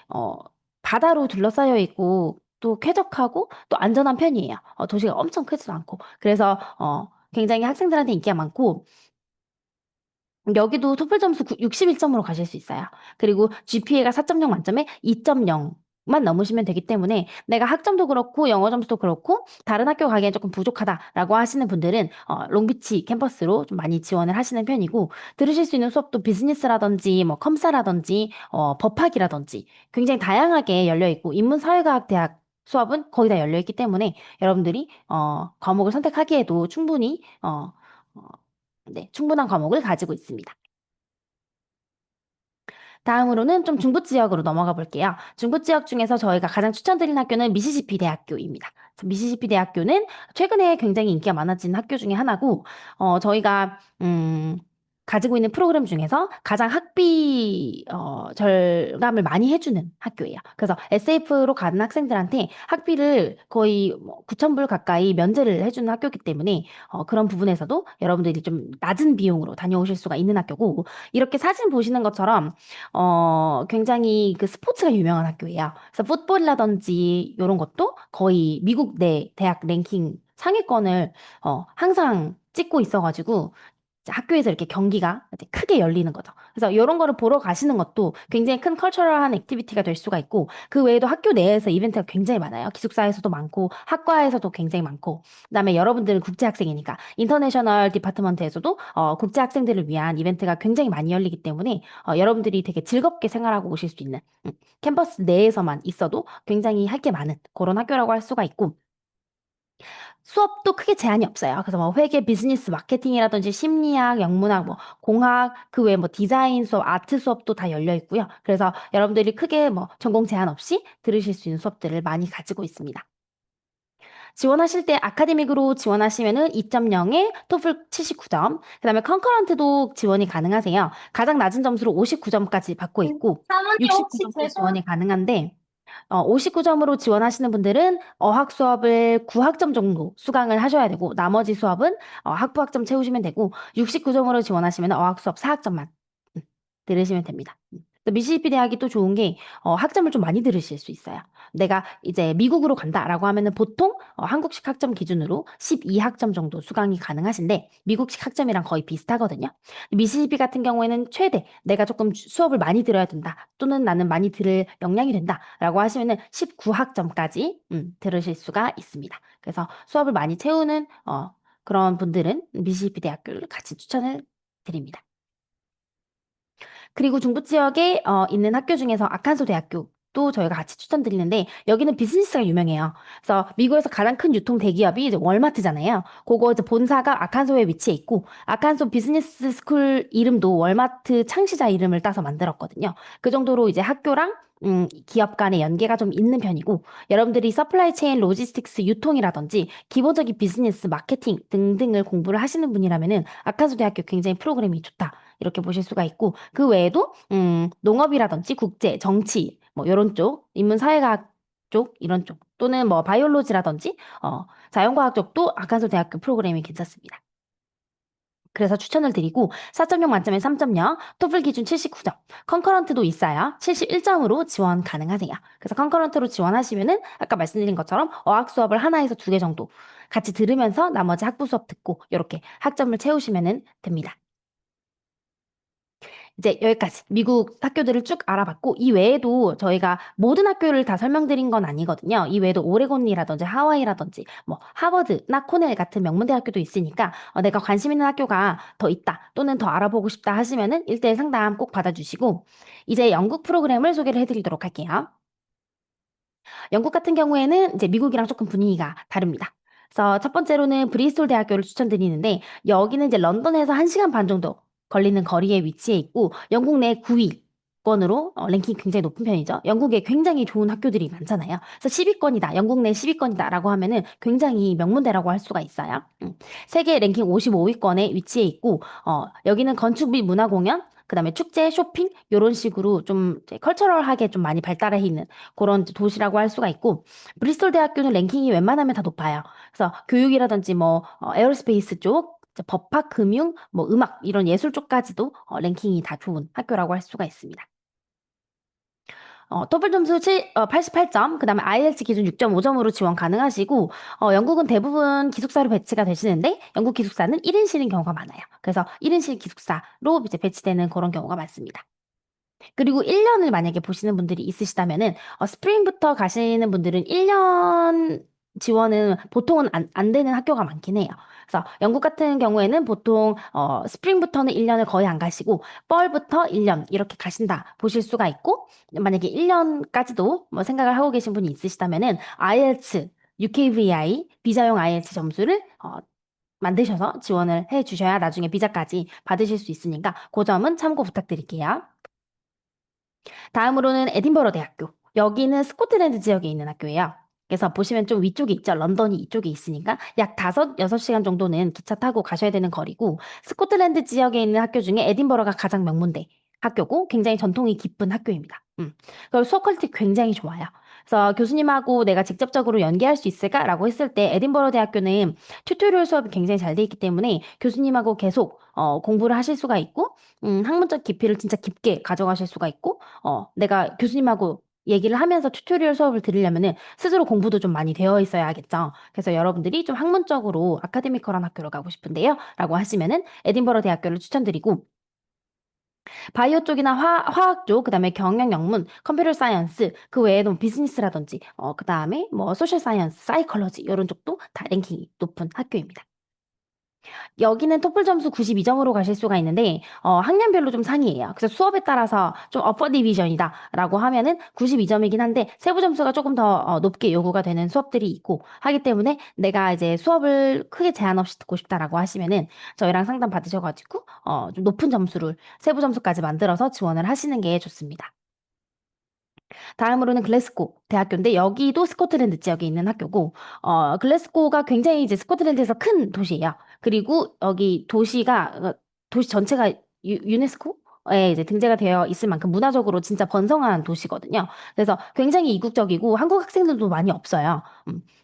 바다로 둘러싸여 있고, 또 쾌적하고 또 안전한 편이에요. 도시가 엄청 크지도 않고. 그래서 굉장히 학생들한테 인기가 많고, 여기도 토플 점수 61점으로 가실 수 있어요. 그리고 GPA가 4.0 만점에 2.0만 넘으시면 되기 때문에 내가 학점도 그렇고 영어 점수도 그렇고 다른 학교 가기엔 조금 부족하다라고 하시는 분들은 롱비치 캠퍼스로 좀 많이 지원을 하시는 편이고 들으실 수 있는 수업도 비즈니스라든지 뭐 컴사라든지 법학이라든지 굉장히 다양하게 열려 있고 인문사회과학대학 수업은 거의 다 열려 있기 때문에 여러분들이 과목을 선택하기에도 충분히 어, 네, 충분한 과목을 가지고 있습니다. 다음으로는 좀 중부 지역으로 넘어가 볼게요. 중부 지역 중에서 저희가 가장 추천드리는 학교는 미시시피 대학교입니다. 미시시피 대학교는 최근에 굉장히 인기가 많아진 학교 중에 하나고, 저희가, 가지고 있는 프로그램 중에서 가장 학비, 절감을 많이 해주는 학교예요. 그래서 SF로 가는 학생들한테 학비를 거의 9,000불 가까이 면제를 해주는 학교이기 때문에, 그런 부분에서도 여러분들이 좀 낮은 비용으로 다녀오실 수가 있는 학교고, 이렇게 사진 보시는 것처럼 굉장히 그 스포츠가 유명한 학교예요. 그래서 풋볼이라든지 이런 것도 거의 미국 내 대학 랭킹 상위권을 항상 찍고 있어가지고 이제 학교에서 이렇게 경기가 이제 크게 열리는 거죠. 그래서 이런 거를 보러 가시는 것도 굉장히 큰 컬처럴한 액티비티가 될 수가 있고 그 외에도 학교 내에서 이벤트가 굉장히 많아요. 기숙사에서도 많고 학과에서도 굉장히 많고 그다음에 여러분들은 국제 학생이니까 인터내셔널 디파트먼트에서도 국제 학생들을 위한 이벤트가 굉장히 많이 열리기 때문에 여러분들이 되게 즐겁게 생활하고 오실 수 있는 캠퍼스 내에서만 있어도 굉장히 할 게 많은 그런 학교라고 할 수가 있고 수업도 크게 제한이 없어요. 그래서 뭐 회계, 비즈니스, 마케팅이라든지 심리학, 영문학, 뭐 공학, 그 외에 뭐 디자인 수업, 아트 수업도 다 열려 있고요. 그래서 여러분들이 크게 뭐 전공 제한 없이 들으실 수 있는 수업들을 많이 가지고 있습니다. 지원하실 때 아카데믹으로 지원하시면은 2.0에 토플 79점, 그다음에 컨커런트도 지원이 가능하세요. 가장 낮은 점수로 59점까지 받고 있고 사모님 혹시 69점도 제가 지원이 가능한데 59점으로 지원하시는 분들은 어학 수업을 9학점 정도 수강을 하셔야 되고, 나머지 수업은 학부학점 채우시면 되고, 69점으로 지원하시면 어학 수업 4학점만 들으시면 됩니다. 또 미시시피 대학이 또 좋은 게 학점을 좀 많이 들으실 수 있어요. 내가 이제 미국으로 간다라고 하면은 보통 한국식 학점 기준으로 12학점 정도 수강이 가능하신데 미국식 학점이랑 거의 비슷하거든요. 미시시피 같은 경우에는 최대 내가 조금 수업을 많이 들어야 된다 또는 나는 많이 들을 역량이 된다라고 하시면은 19학점까지 들으실 수가 있습니다. 그래서 수업을 많이 채우는 그런 분들은 미시시피 대학교를 같이 추천을 드립니다. 그리고 중부 지역에 있는 학교 중에서 아칸소 대학교 또 저희가 같이 추천드리는데 여기는 비즈니스가 유명해요. 그래서 미국에서 가장 큰 유통 대기업이 이제 월마트잖아요. 그거 이제 본사가 아칸소에 위치해 있고 아칸소 비즈니스 스쿨 이름도 월마트 창시자 이름을 따서 만들었거든요. 그 정도로 이제 학교랑 기업 간의 연계가 좀 있는 편이고 여러분들이 서플라이 체인 로지스틱스 유통이라든지 기본적인 비즈니스 마케팅 등등을 공부를 하시는 분이라면은 아칸소 대학교 굉장히 프로그램이 좋다. 이렇게 보실 수가 있고 그 외에도 농업이라든지 국제, 정치 뭐 이런 쪽, 인문사회과학 쪽 이런 쪽 또는 뭐 바이올로지라든지 자연과학 쪽도 아칸소 대학교 프로그램이 괜찮습니다. 그래서 추천을 드리고 4.0 만점에 3.0, 토플 기준 79점, 컨커런트도 있어야 71점으로 지원 가능하세요. 그래서 컨커런트로 지원하시면은 아까 말씀드린 것처럼 어학 수업을 하나에서 두 개 정도 같이 들으면서 나머지 학부 수업 듣고 이렇게 학점을 채우시면은 됩니다. 이제 여기까지 미국 학교들을 쭉 알아봤고 이 외에도 저희가 모든 학교를 다 설명드린 건 아니거든요. 이 외에도 오레곤이라든지 하와이라든지 뭐 하버드나 코넬 같은 명문 대학교도 있으니까 내가 관심 있는 학교가 더 있다 또는 더 알아보고 싶다 하시면은 1대1 상담 꼭 받아주시고 이제 영국 프로그램을 소개를 해드리도록 할게요. 영국 같은 경우에는 이제 미국이랑 조금 분위기가 다릅니다. 그래서 첫 번째로는 브리스톨 대학교를 추천드리는데 여기는 이제 런던에서 1시간 반 정도 걸리는 거리에 위치해 있고 영국 내 9위권으로 랭킹이 굉장히 높은 편이죠. 영국에 굉장히 좋은 학교들이 많잖아요. 그래서 10위권이다. 영국 내 10위권이다라고 하면은 굉장히 명문대라고 할 수가 있어요. 세계 랭킹 55위권에 위치해 있고 여기는 건축 및 문화공연 그다음에 축제, 쇼핑 이런 식으로 좀 이제 컬처럴하게 좀 많이 발달해 있는 그런 도시라고 할 수가 있고 브리스톨 대학교는 랭킹이 웬만하면 다 높아요. 그래서 교육이라든지 뭐 에어로스페이스 쪽, 이제 법학, 금융, 뭐 음악 이런 예술 쪽까지도 랭킹이 다 좋은 학교라고 할 수가 있습니다. 토플 점수 88점, 그 다음에 IELTS 기준 6.5점으로 지원 가능하시고, 영국은 대부분 기숙사로 배치가 되시는데, 영국 기숙사는 1인실인 경우가 많아요. 그래서 1인실 기숙사로 이제 배치되는 그런 경우가 많습니다. 그리고 1년을 만약에 보시는 분들이 있으시다면은 스프링부터 가시는 분들은 1년 지원은 보통은 안 되는 학교가 많긴 해요. 그래서 영국 같은 경우에는 보통 스프링부터는 1년을 거의 안 가시고 펄부터 1년 이렇게 가신다 보실 수가 있고 만약에 1년까지도 뭐 생각을 하고 계신 분이 있으시다면은 IELTS, UKVI 비자용 IELTS 점수를 만드셔서 지원을 해 주셔야 나중에 비자까지 받으실 수 있으니까 그 점은 참고 부탁드릴게요. 다음으로는 에딘버러 대학교. 여기는 스코틀랜드 지역에 있는 학교예요. 그래서 보시면 좀 위쪽에 있죠. 런던이 이쪽에 있으니까 약 6시간 정도는 기차 타고 가셔야 되는 거리고 스코틀랜드 지역에 있는 학교 중에 에딘버러가 가장 명문대 학교고 굉장히 전통이 깊은 학교입니다. 그리고 수업 퀄리티 굉장히 좋아요. 그래서 교수님하고 내가 직접적으로 연계할 수 있을까라고 했을 때 에딘버러 대학교는 튜토리얼 수업이 굉장히 잘 돼 있기 때문에 교수님하고 계속 공부를 하실 수가 있고 학문적 깊이를 진짜 깊게 가져가실 수가 있고 내가 교수님하고 얘기를 하면서 튜토리얼 수업을 들으려면은 스스로 공부도 좀 많이 되어 있어야겠죠. 그래서 여러분들이 좀 학문적으로 아카데미컬한 학교를 가고 싶은데요. 라고 하시면은 에딘버러 대학교를 추천드리고 바이오 쪽이나 화학 쪽, 그다음에 경영 영문, 컴퓨터 사이언스, 그 외에도 비즈니스라든지 그다음에 뭐 소셜 사이언스, 사이컬러지 이런 쪽도 다 랭킹이 높은 학교입니다. 여기는 토플 점수 92점으로 가실 수가 있는데 학년별로 좀 상이에요. 그래서 수업에 따라서 좀 어퍼 디비전이다라고 하면은 92점이긴 한데 세부 점수가 조금 더 높게 요구가 되는 수업들이 있고 하기 때문에 내가 이제 수업을 크게 제한 없이 듣고 싶다라고 하시면은 저희랑 상담 받으셔가지고 좀 높은 점수를 세부 점수까지 만들어서 지원을 하시는 게 좋습니다. 다음으로는 글래스고 대학교인데 여기도 스코틀랜드 지역에 있는 학교고 글래스고가 굉장히 이제 스코틀랜드에서 큰 도시예요. 그리고 여기 도시 전체가 유네스코에 이제 등재가 되어 있을 만큼 문화적으로 진짜 번성한 도시거든요. 그래서 굉장히 이국적이고 한국 학생들도 많이 없어요.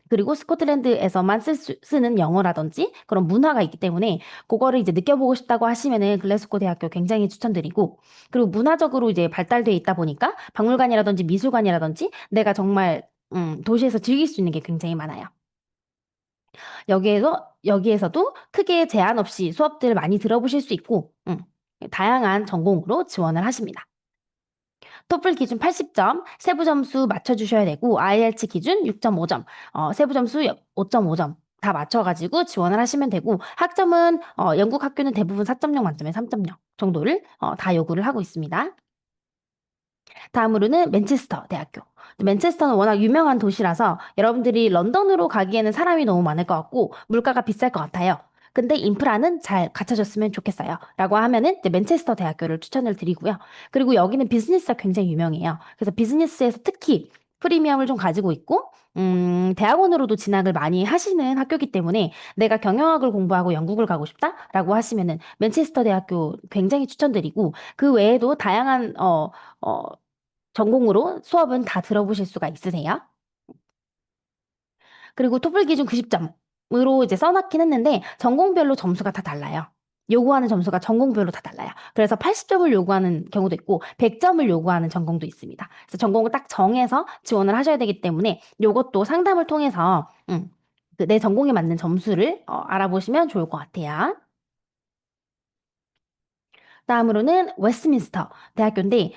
그리고 스코틀랜드에서만 쓰는 영어라든지 그런 문화가 있기 때문에 그거를 이제 느껴보고 싶다고 하시면은 글래스고 대학교 굉장히 추천드리고 그리고 문화적으로 이제 발달돼 있다 보니까 박물관이라든지 미술관이라든지 내가 정말 도시에서 즐길 수 있는 게 굉장히 많아요. 여기에서도 크게 제한 없이 수업들 많이 들어보실 수 있고 다양한 전공으로 지원을 하십니다. 토플 기준 80점, 세부 점수 맞춰주셔야 되고 IELTS 기준 6.5점, 세부 점수 5.5점 다 맞춰가지고 지원을 하시면 되고 학점은 영국 학교는 대부분 4.0 만점에 3.0 정도를 다 요구를 하고 있습니다. 다음으로는 맨체스터 대학교. 맨체스터는 워낙 유명한 도시라서 여러분들이 런던으로 가기에는 사람이 너무 많을 것 같고 물가가 비쌀 것 같아요. 근데 인프라는 잘 갖춰졌으면 좋겠어요. 라고 하면은 이제 맨체스터 대학교를 추천을 드리고요. 그리고 여기는 비즈니스가 굉장히 유명해요. 그래서 비즈니스에서 특히 프리미엄을 좀 가지고 있고, 대학원으로도 진학을 많이 하시는 학교이기 때문에 내가 경영학을 공부하고 영국을 가고 싶다라고 하시면은 맨체스터 대학교 굉장히 추천드리고, 그 외에도 다양한, 어, 전공으로 수업은 다 들어보실 수가 있으세요. 그리고 토플 기준 90점으로 이제 써놨긴 했는데 전공별로 점수가 다 달라요. 요구하는 점수가 전공별로 다 달라요. 그래서 80점을 요구하는 경우도 있고 100점을 요구하는 전공도 있습니다. 그래서 전공을 딱 정해서 지원을 하셔야 되기 때문에 요것도 상담을 통해서 그내 전공에 맞는 점수를 알아보시면 좋을 것 같아요. 다음으로는 웨스트민스터 대학교인데,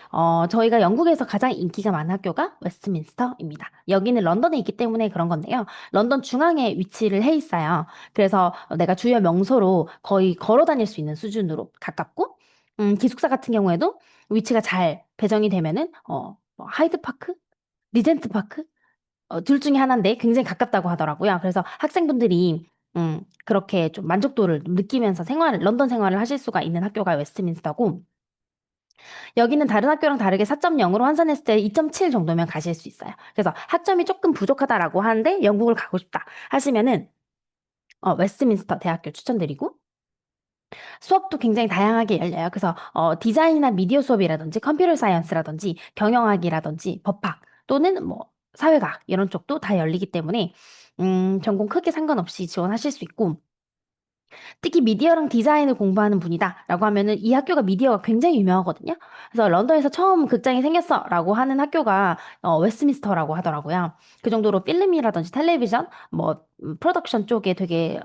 저희가 영국에서 가장 인기가 많은 학교가 웨스트민스터입니다. 여기는 런던에 있기 때문에 그런 건데요. 런던 중앙에 위치를 해 있어요. 그래서 내가 주요 명소로 거의 걸어 다닐 수 있는 수준으로 가깝고, 기숙사 같은 경우에도 위치가 잘 배정이 되면은, 뭐 하이드파크? 리젠트파크? 둘 중에 하나인데 굉장히 가깝다고 하더라고요. 그래서 학생분들이 그렇게 좀 만족도를 느끼면서 런던 생활을 하실 수가 있는 학교가 웨스트민스터고, 여기는 다른 학교랑 다르게 4.0으로 환산했을 때 2.7 정도면 가실 수 있어요. 그래서 학점이 조금 부족하다라고 하는데 영국을 가고 싶다 하시면은, 웨스트민스터 대학교 추천드리고, 수업도 굉장히 다양하게 열려요. 그래서 디자인이나 미디어 수업이라든지 컴퓨터 사이언스라든지 경영학이라든지 법학 또는 뭐 사회과학 이런 쪽도 다 열리기 때문에 전공 크게 상관없이 지원하실 수 있고, 특히 미디어랑 디자인을 공부하는 분이다라고 하면은 이 학교가 미디어가 굉장히 유명하거든요. 그래서 런던에서 처음 극장이 생겼어라고 하는 학교가 웨스트민스터라고 하더라고요. 그 정도로 필름이라든지 텔레비전, 뭐 프로덕션 쪽에 되게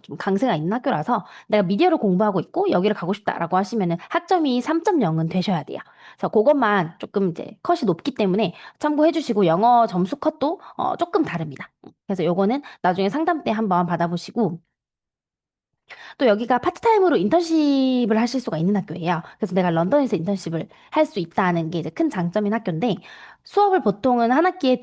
좀 강세가 있는 학교라서 내가 미디어를 공부하고 있고 여기를 가고 싶다라고 하시면은 학점이 3.0은 되셔야 돼요. 그래서 그것만 조금 이제 컷이 높기 때문에 참고해 주시고, 영어 점수 컷도 조금 다릅니다. 그래서 요거는 나중에 상담 때 한번 받아보시고, 또 여기가 파트타임으로 인턴십을 하실 수가 있는 학교예요. 그래서 내가 런던에서 인턴십을 할 수 있다는 게 이제 큰 장점인 학교인데, 수업을 보통은 한 학기에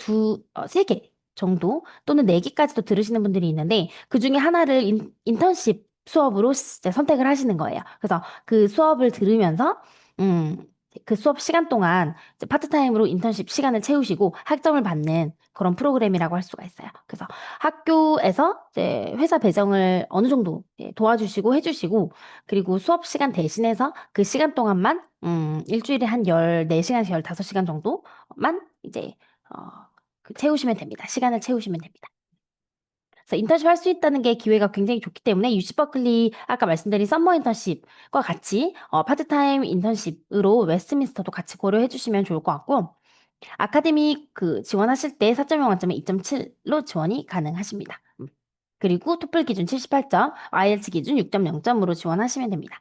세 개 정도 또는 네 개까지도 들으시는 분들이 있는데, 그 중에 하나를 인턴십 수업으로 이제 선택을 하시는 거예요. 그래서 그 수업을 들으면서, 음, 그 수업 시간 동안 이제 파트타임으로 인턴십 시간을 채우시고 학점을 받는 그런 프로그램이라고 할 수가 있어요. 그래서 학교에서 이제 회사 배정을 어느 정도 도와주시고 해주시고, 그리고 수업 시간 대신해서 그 시간 동안만 일주일에 한 14시간에서 15시간 정도만 이제 어, 채우시면 됩니다. 시간을 채우시면 됩니다. 그래서 인턴십 할 수 있다는 게 기회가 굉장히 좋기 때문에 UC 버클리 아까 말씀드린 썸머 인턴십과 같이 파트타임 인턴십으로 웨스트민스터도 같이 고려해 주시면 좋을 것 같고, 아카데미 지원하실 때 4.0 만점에 2.7로 지원이 가능하십니다. 그리고 토플 기준 78점, IELTS 기준 6.0점으로 지원하시면 됩니다.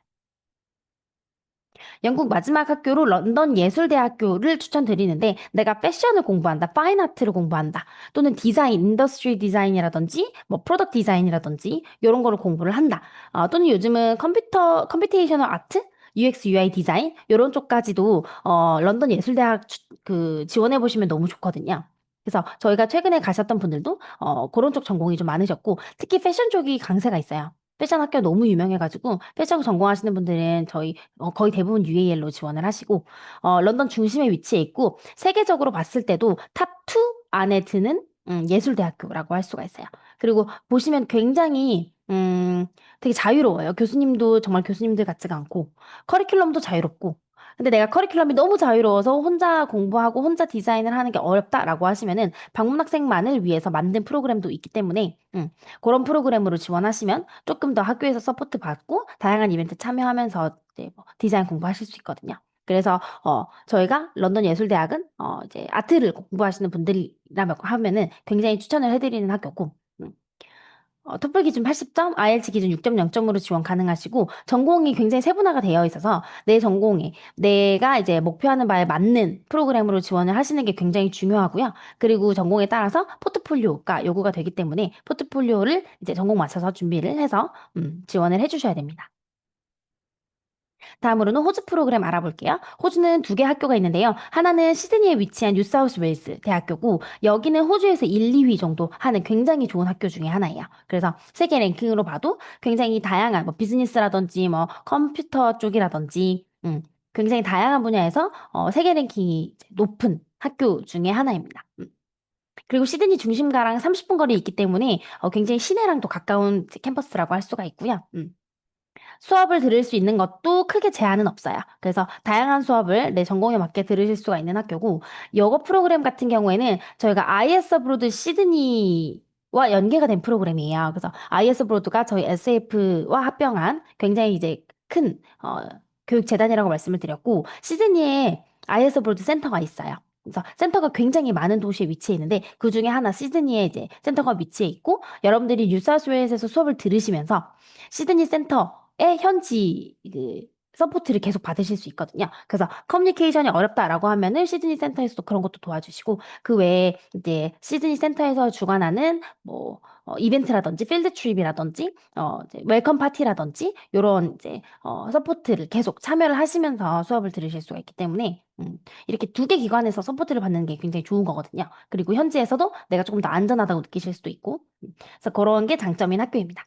영국 마지막 학교로 런던 예술대학교를 추천드리는데, 내가 패션을 공부한다, 파인아트를 공부한다, 또는 디자인, 인더스트리 디자인이라든지 뭐 프로덕트 디자인이라든지 이런 거를 공부를 한다. 또는 요즘은 컴퓨테이셔널 아트, UX, UI 디자인 이런 쪽까지도 런던 예술대학 지원해 보시면 너무 좋거든요. 그래서 저희가 최근에 가셨던 분들도 그런 쪽 전공이 좀 많으셨고, 특히 패션 쪽이 강세가 있어요. 패션 학교 너무 유명해가지고 패션 전공하시는 분들은 저희 거의 대부분 UAL로 지원을 하시고, 런던 중심에 위치해 있고 세계적으로 봤을 때도 탑 2 안에 드는 예술대학교라고 할 수가 있어요. 그리고 보시면 굉장히 되게 자유로워요. 교수님도 정말 교수님들 같지가 않고 커리큘럼도 자유롭고. 근데 내가 커리큘럼이 너무 자유로워서 혼자 공부하고 혼자 디자인을 하는 게 어렵다라고 하시면은 방문학생만을 위해서 만든 프로그램도 있기 때문에 그런 프로그램으로 지원하시면 조금 더 학교에서 서포트 받고 다양한 이벤트 참여하면서 이제 뭐 디자인 공부하실 수 있거든요. 그래서 저희가 런던 예술대학은 이제 아트를 공부하시는 분들이라고 하면은 굉장히 추천을 해드리는 학교고, 토플 기준 80점, IELTS 기준 6.0점으로 지원 가능하시고, 전공이 굉장히 세분화가 되어 있어서 내 전공에 내가 이제 목표하는 바에 맞는 프로그램으로 지원을 하시는 게 굉장히 중요하고요. 그리고 전공에 따라서 포트폴리오가 요구가 되기 때문에 포트폴리오를 이제 전공 맞춰서 준비를 해서 지원을 해주셔야 됩니다. 다음으로는 호주 프로그램 알아볼게요. 호주는 두 개 학교가 있는데요. 하나는 시드니에 위치한 뉴사우스 웨일스 대학교고 여기는 호주에서 1, 2위 정도 하는 굉장히 좋은 학교 중에 하나예요. 그래서 세계 랭킹으로 봐도 굉장히 다양한 뭐 비즈니스라든지 뭐 컴퓨터 쪽이라든지 굉장히 다양한 분야에서 세계 랭킹이 높은 학교 중에 하나입니다. 그리고 시드니 중심가랑 30분 거리에 있기 때문에 굉장히 시내랑 또 가까운 캠퍼스라고 할 수가 있고요. 수업을 들을 수 있는 것도 크게 제한은 없어요. 그래서 다양한 수업을 내 전공에 맞게 들으실 수가 있는 학교고, 영어 프로그램 같은 경우에는 저희가 IS 브로드 시드니와 연계가 된 프로그램이에요. 그래서 IS 브로드가 저희 SF와 합병한 굉장히 이제 큰, 교육재단이라고 말씀을 드렸고, 시드니에 IS 브로드 센터가 있어요. 그래서 센터가 굉장히 많은 도시에 위치해 있는데 그 중에 하나 시드니에 이제 센터가 위치해 있고 여러분들이 뉴사우스웨일스에서 수업을 들으시면서 시드니 센터의 현지 서포트를 계속 받으실 수 있거든요. 그래서 커뮤니케이션이 어렵다라고 하면은 시드니 센터에서도 그런 것도 도와주시고 그 외에 이제 시드니 센터에서 주관하는 뭐 이벤트라든지 필드 트립이라든지 이제 웰컴 파티라든지 요런 이제 서포트를 계속 참여를 하시면서 수업을 들으실 수가 있기 때문에 이렇게 두 개 기관에서 서포트를 받는 게 굉장히 좋은 거거든요. 그리고 현지에서도 내가 조금 더 안전하다고 느끼실 수도 있고 그래서 그런 게 장점인 학교입니다.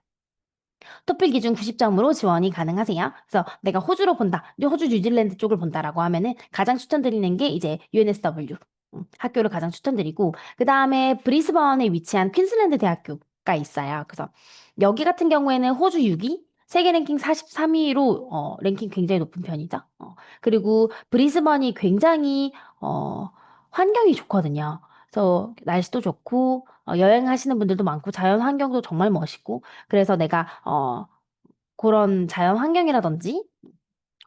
토플 기준 90점으로 지원이 가능하세요. 그래서 내가 호주로 본다, 호주 뉴질랜드 쪽을 본다라고 하면은 가장 추천드리는 게 이제 UNSW 학교를 가장 추천드리고 그 다음에 브리스번에 위치한 퀸슬랜드 대학교가 있어요. 그래서 여기 같은 경우에는 호주 6위, 세계 랭킹 43위로 랭킹 굉장히 높은 편이죠. 그리고 브리스번이 굉장히 환경이 좋거든요. 그래서 날씨도 좋고 여행하시는 분들도 많고 자연 환경도 정말 멋있고 그래서 내가 그런 자연 환경이라든지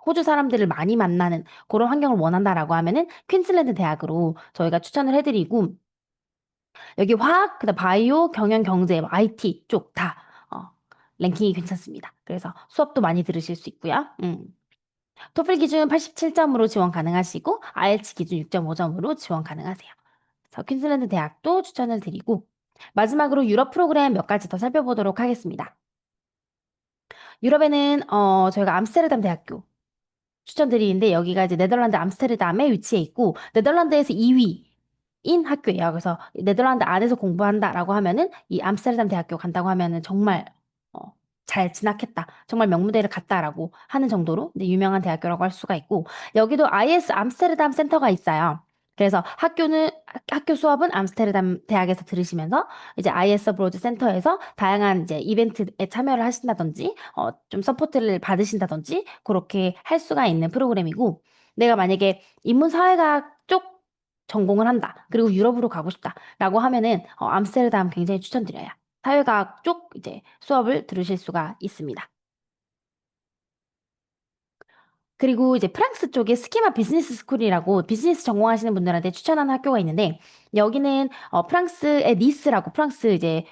호주 사람들을 많이 만나는 그런 환경을 원한다라고 하면은 퀸슬랜드 대학으로 저희가 추천을 해드리고 여기 화학, 그다음 바이오, 경영, 경제, 뭐 IT 쪽 다 랭킹이 괜찮습니다. 그래서 수업도 많이 들으실 수 있고요. 토플 기준 87점으로 지원 가능하시고 IELTS 기준 6.5점으로 지원 가능하세요. 그래서 퀸슬랜드 대학도 추천을 드리고 마지막으로 유럽 프로그램 몇 가지 더 살펴보도록 하겠습니다. 유럽에는 저희가 암스테르담 대학교 추천드리는데 여기가 이제 네덜란드 암스테르담에 위치해 있고 네덜란드에서 2위인 학교예요. 그래서 네덜란드 안에서 공부한다라고 하면은 이 암스테르담 대학교 간다고 하면은 정말 어, 잘 진학했다. 정말 명문대를 갔다라고 하는 정도로 이제 유명한 대학교라고 할 수가 있고 여기도 IS 암스테르담 센터가 있어요. 그래서 학교 수업은 암스테르담 대학에서 들으시면서 이제 IS 브로드 센터에서 다양한 이제 이벤트에 참여를 하신다든지 좀 서포트를 받으신다든지 그렇게 할 수가 있는 프로그램이고 내가 만약에 인문사회학 쪽 전공을 한다. 그리고 유럽으로 가고 싶다라고 하면은 암스테르담 굉장히 추천드려요. 사회과학 쪽 이제 수업을 들으실 수가 있습니다. 그리고 이제 프랑스 쪽에 스키마 비즈니스 스쿨이라고 비즈니스 전공하시는 분들한테 추천하는 학교가 있는데 여기는 프랑스의 니스라고 프랑스 이제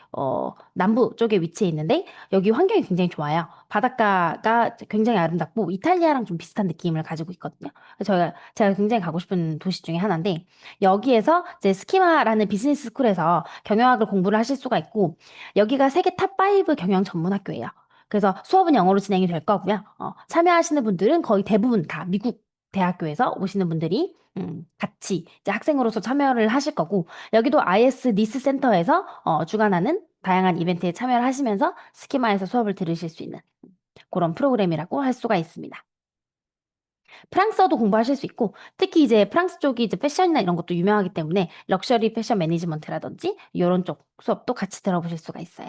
남부 쪽에 위치해 있는데 여기 환경이 굉장히 좋아요. 바닷가가 굉장히 아름답고 이탈리아랑 좀 비슷한 느낌을 가지고 있거든요. 그래서 제가 굉장히 가고 싶은 도시 중에 하나인데 여기에서 이제 스키마라는 비즈니스 스쿨에서 경영학을 공부를 하실 수가 있고 여기가 세계 탑5 경영 전문 학교예요. 그래서 수업은 영어로 진행이 될 거고요. 참여하시는 분들은 거의 대부분 다 미국 대학교에서 오시는 분들이 같이 이제 학생으로서 참여를 하실 거고 여기도 IS 니스 센터에서 주관하는 다양한 이벤트에 참여를 하시면서 스키마에서 수업을 들으실 수 있는 그런 프로그램이라고 할 수가 있습니다. 프랑스어도 공부하실 수 있고 특히 이제 프랑스 쪽이 이제 패션이나 이런 것도 유명하기 때문에 럭셔리 패션 매니지먼트라든지 이런 쪽 수업도 같이 들어보실 수가 있어요.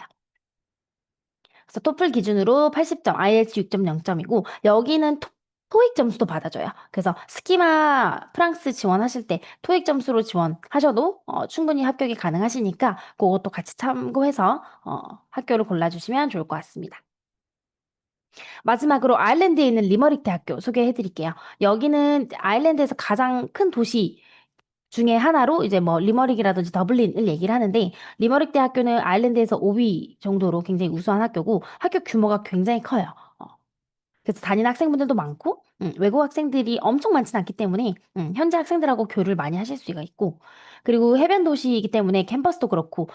그래서 토플 기준으로 80점, IELTS 6.0점이고 여기는 토익 점수도 받아줘요. 그래서 스키마 프랑스 지원하실 때 토익 점수로 지원하셔도 충분히 합격이 가능하시니까 그것도 같이 참고해서 학교를 골라주시면 좋을 것 같습니다. 마지막으로 아일랜드에 있는 리머릭 대학교 소개해드릴게요. 여기는 아일랜드에서 가장 큰 도시 중에 하나로 이제 뭐 리머릭이라든지 더블린을 얘기를 하는데 리머릭 대학교는 아일랜드에서 5위 정도로 굉장히 우수한 학교고 학교 규모가 굉장히 커요. 그래서 다니는 학생분들도 많고 외국 학생들이 엄청 많지는 않기 때문에 현지 학생들하고 교류를 많이 하실 수가 있고 그리고 해변 도시이기 때문에 캠퍼스도 그렇고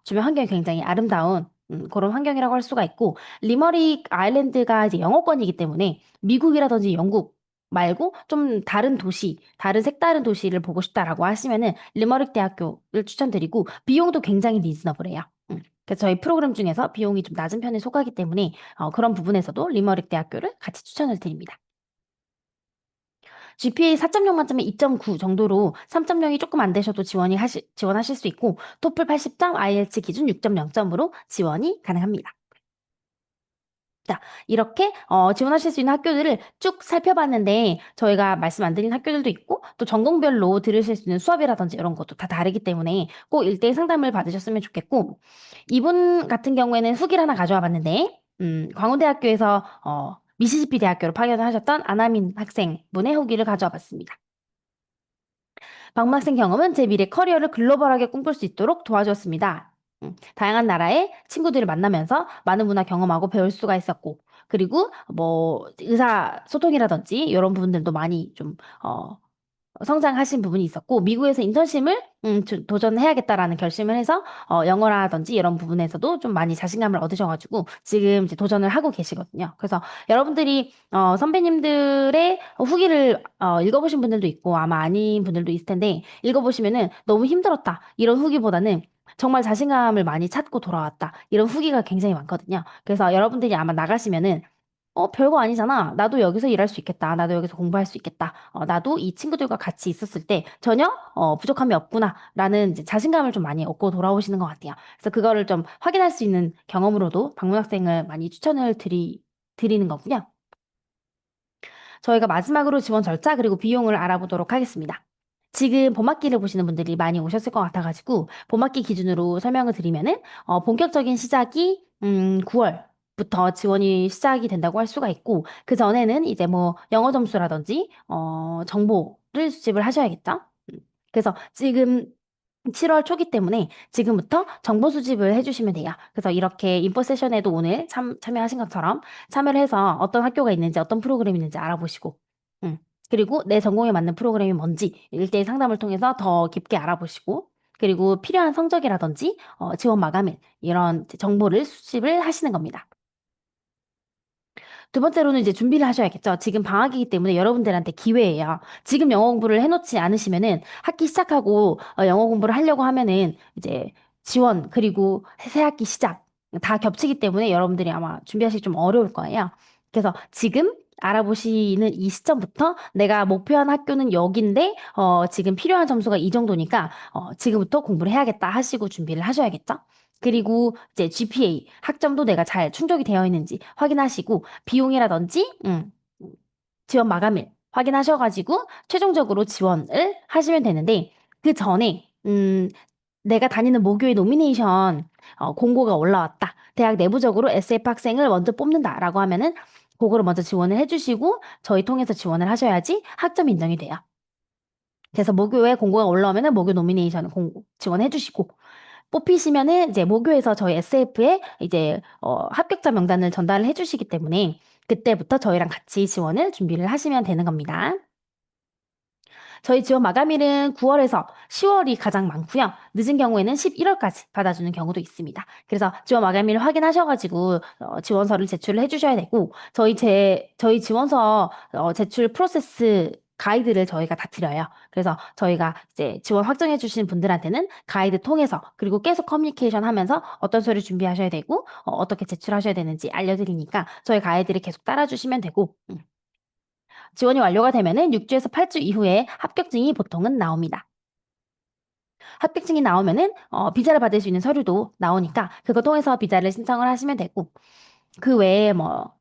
주변 환경이 굉장히 아름다운 그런 환경이라고 할 수가 있고, 리머릭 아일랜드가 이제 영어권이기 때문에 미국이라든지 영국 말고 좀 다른 도시, 다른 색다른 도시를 보고 싶다라고 하시면은 리머릭 대학교를 추천드리고, 비용도 굉장히 리즈너블해요. 그래서 저희 프로그램 중에서 비용이 좀 낮은 편에 속하기 때문에 그런 부분에서도 리머릭 대학교를 같이 추천을 드립니다. GPA 4.0 만점에 2.9 정도로 3.0이 조금 안 되셔도 지원하실 수 있고, 토플 80점, IELTS 기준 6.0점으로 지원이 가능합니다. 자, 이렇게 지원하실 수 있는 학교들을 쭉 살펴봤는데, 저희가 말씀 안 드린 학교들도 있고 또 전공별로 들으실 수 있는 수업이라든지 이런 것도 다 다르기 때문에 꼭 1대1 상담을 받으셨으면 좋겠고, 이분 같은 경우에는 후기를 하나 가져와 봤는데, 광운대학교에서 미시시피 대학교로 파견을 하셨던 안하민 학생분의 후기를 가져와 봤습니다. 방문학생 경험은 제 미래 커리어를 글로벌하게 꿈꿀 수 있도록 도와주었습니다. 다양한 나라의 친구들을 만나면서 많은 문화 경험하고 배울 수가 있었고, 그리고 뭐 의사소통이라든지 이런 부분들도 많이 좀 성장하신 부분이 있었고, 미국에서 인턴십을 도전해야겠다라는 결심을 해서 영어라든지 이런 부분에서도 좀 많이 자신감을 얻으셔가지고 지금 이제 도전을 하고 계시거든요. 그래서 여러분들이 선배님들의 후기를 읽어보신 분들도 있고 아마 아닌 분들도 있을 텐데, 읽어보시면은 너무 힘들었다 이런 후기보다는 정말 자신감을 많이 찾고 돌아왔다 이런 후기가 굉장히 많거든요. 그래서 여러분들이 아마 나가시면은 별거 아니잖아. 나도 여기서 일할 수 있겠다. 나도 여기서 공부할 수 있겠다. 나도 이 친구들과 같이 있었을 때 전혀 부족함이 없구나. 라는 이제 자신감을 좀 많이 얻고 돌아오시는 것 같아요. 그래서 그거를 좀 확인할 수 있는 경험으로도 방문학생을 많이 추천을 드리는 거고요. 저희가 마지막으로 지원 절차 그리고 비용을 알아보도록 하겠습니다. 지금 봄학기를 보시는 분들이 많이 오셨을 것 같아가지고 봄학기 기준으로 설명을 드리면은 본격적인 시작이 9월부터 지원이 시작이 된다고 할 수가 있고, 그 전에는 이제 뭐 영어 점수라든지 정보를 수집을 하셔야겠죠. 그래서 지금 7월 초기 때문에 지금부터 정보 수집을 해주시면 돼요. 그래서 이렇게 인포 세션에도 오늘 참여하신 것처럼 참여를 해서 어떤 학교가 있는지 어떤 프로그램이 있는지 알아보시고, 음, 그리고 내 전공에 맞는 프로그램이 뭔지 1대1 상담을 통해서 더 깊게 알아보시고, 그리고 필요한 성적이라든지 지원 마감일 이런 정보를 수집을 하시는 겁니다. 두 번째로는 이제 준비를 하셔야겠죠. 지금 방학이기 때문에 여러분들한테 기회예요. 지금 영어 공부를 해놓지 않으시면은 학기 시작하고 영어 공부를 하려고 하면은 이제 지원 그리고 새 학기 시작 다 겹치기 때문에 여러분들이 아마 준비하시기 좀 어려울 거예요. 그래서 지금 알아보시는 이 시점부터 내가 목표한 학교는 여긴데 지금 필요한 점수가 이 정도니까 지금부터 공부를 해야겠다 하시고 준비를 하셔야겠죠. 그리고 이제 GPA 학점도 내가 잘 충족이 되어 있는지 확인하시고, 비용이라든지 지원 마감일 확인하셔가지고 최종적으로 지원을 하시면 되는데, 그 전에 내가 다니는 모교의 노미네이션 공고가 올라왔다. 대학 내부적으로 SF 학생을 먼저 뽑는다라고 하면은 그거를 먼저 지원을 해주시고 저희 통해서 지원을 하셔야지 학점 인정이 돼요. 그래서 모교에 공고가 올라오면은 모교 노미네이션 공고 지원해주시고, 뽑히시면은 이제 모교에서 저희 SF에 이제 합격자 명단을 전달을 해주시기 때문에 그때부터 저희랑 같이 지원을 준비를 하시면 되는 겁니다. 저희 지원 마감일은 9월에서 10월이 가장 많고요. 늦은 경우에는 11월까지 받아주는 경우도 있습니다. 그래서 지원 마감일을 확인하셔가지고 지원서를 제출을 해주셔야 되고, 저희 지원서 제출 프로세스 가이드를 저희가 다 드려요. 그래서 저희가 이제 지원 확정해 주신 분들한테는 가이드 통해서, 그리고 계속 커뮤니케이션 하면서 어떤 서류 준비하셔야 되고 떻게 제출하셔야 되는지 알려드리니까 저희 가이드를 계속 따라주시면 되고, 지원이 완료가 되면은 6주에서 8주 이후에 합격증이 보통은 나옵니다. 합격증이 나오면은 비자를 받을 수 있는 서류도 나오니까 그거 통해서 비자를 신청을 하시면 되고, 그 외에 뭐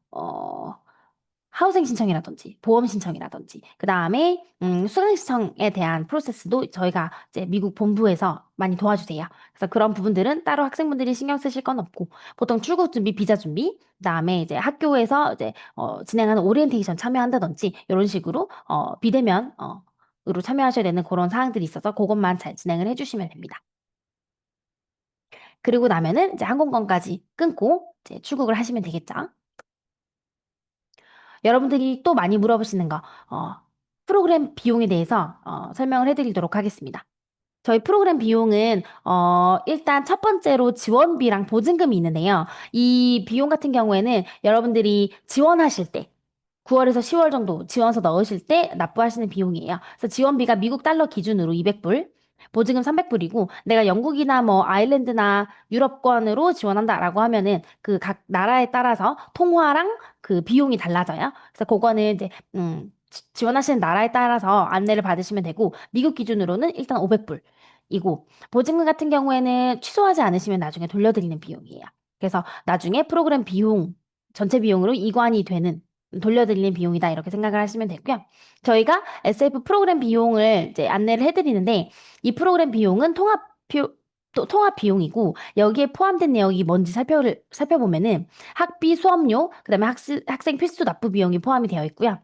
하우생 신청이라든지 보험 신청이라든지 그 다음에 수강 신청에 대한 프로세스도 저희가 이제 미국 본부에서 많이 도와주세요. 그래서 그런 부분들은 따로 학생분들이 신경 쓰실 건 없고, 보통 출국 준비, 비자 준비, 그다음에 이제 학교에서 이제 진행하는 오리엔테이션 참여한다든지 이런 식으로 비대면 으로 참여하셔야 되는 그런 사항들이 있어서 그것만 잘 진행을 해주시면 됩니다. 그리고 나면은 이제 항공권까지 끊고 이제 출국을 하시면 되겠죠. 여러분들이 또 많이 물어보시는 거, 프로그램 비용에 대해서 설명을 해드리도록 하겠습니다. 저희 프로그램 비용은 일단 첫 번째로 지원비랑 보증금이 있는데요. 이 비용 같은 경우에는 여러분들이 지원하실 때 9월에서 10월 정도 지원서 넣으실 때 납부하시는 비용이에요. 그래서 지원비가 미국 달러 기준으로 200불, 보증금 300불이고 내가 영국이나 뭐 아일랜드나 유럽권으로 지원한다라고 하면은 그 각 나라에 따라서 통화랑 그 비용이 달라져요. 그래서 그거는 이제 지원하시는 나라에 따라서 안내를 받으시면 되고 미국 기준으로는 일단 500불이고 보증금 같은 경우에는 취소하지 않으시면 나중에 돌려드리는 비용이에요. 그래서 나중에 프로그램 비용 전체 비용으로 이관이 되는 돌려드리는 비용이다 이렇게 생각을 하시면 되고요. 저희가 SF 프로그램 비용을 이제 안내를 해드리는데 이 프로그램 비용은 통합 비용이고 여기에 포함된 내역이 뭔지 살펴보면은 학비, 수업료, 그다음에 학생 필수 납부 비용이 포함이 되어 있고요.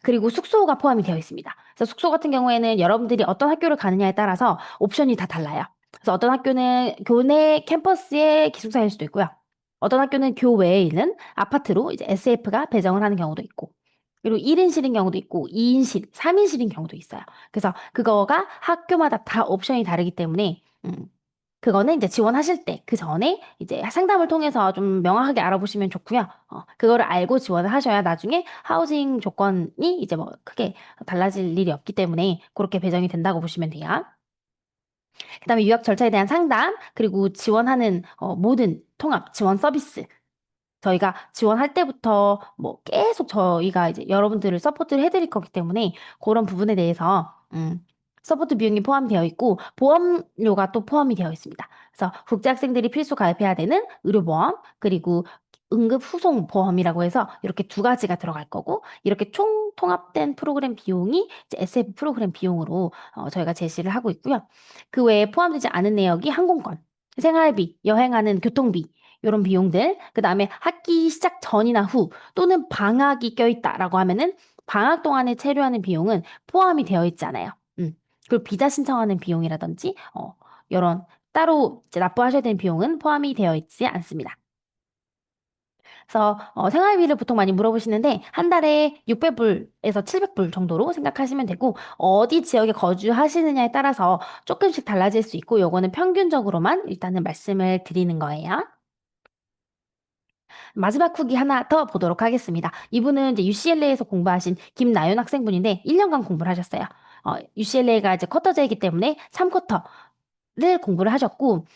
그리고 숙소가 포함이 되어 있습니다. 그래서 숙소 같은 경우에는 여러분들이 어떤 학교를 가느냐에 따라서 옵션이 다 달라요. 그래서 어떤 학교는 교내 캠퍼스의 기숙사일 수도 있고요. 어떤 학교는 교외에 있는 아파트로 이제 SF가 배정을 하는 경우도 있고, 그리고 1인실인 경우도 있고, 2인실, 3인실인 경우도 있어요. 그래서 그거가 학교마다 다 옵션이 다르기 때문에, 그거는 이제 지원하실 때, 그 전에 이제 상담을 통해서 좀 명확하게 알아보시면 좋고요. 그거를 알고 지원을 하셔야 나중에 하우징 조건이 이제 뭐 크게 달라질 일이 없기 때문에 그렇게 배정이 된다고 보시면 돼요. 그다음에 유학 절차에 대한 상담, 그리고 지원하는 모든 통합 지원 서비스. 저희가 지원할 때부터 뭐 계속 저희가 이제 여러분들을 서포트를 해드릴 거기 때문에 그런 부분에 대해서 서포트 비용이 포함되어 있고 보험료가 또 포함이 되어 있습니다. 그래서 국제학생들이 필수 가입해야 되는 의료보험 그리고 응급 후송 보험이라고 해서 이렇게 두 가지가 들어갈 거고 이렇게 총 통합된 프로그램 비용이 이제 SF 프로그램 비용으로 저희가 제시를 하고 있고요. 그 외에 포함되지 않은 내역이 항공권, 생활비, 여행하는 교통비 이런 비용들, 그 다음에 학기 시작 전이나 후 또는 방학이 껴있다라고 하면은 방학 동안에 체류하는 비용은 포함이 되어 있잖아요. 그리고 비자 신청하는 비용이라든지, 이런 따로 이제 납부하셔야 되는 비용은 포함이 되어 있지 않습니다. 그래서 생활비를 보통 많이 물어보시는데 한 달에 600불에서 700불 정도로 생각하시면 되고 어디 지역에 거주하시느냐에 따라서 조금씩 달라질 수 있고 요거는 평균적으로만 일단은 말씀을 드리는 거예요. 마지막 후기 하나 더 보도록 하겠습니다. 이분은 이제 UCLA에서 공부하신 김나연 학생분인데 1년간 공부를 하셨어요. UCLA가 이제 쿼터제이기 때문에 3쿼터를 공부를 하셨고,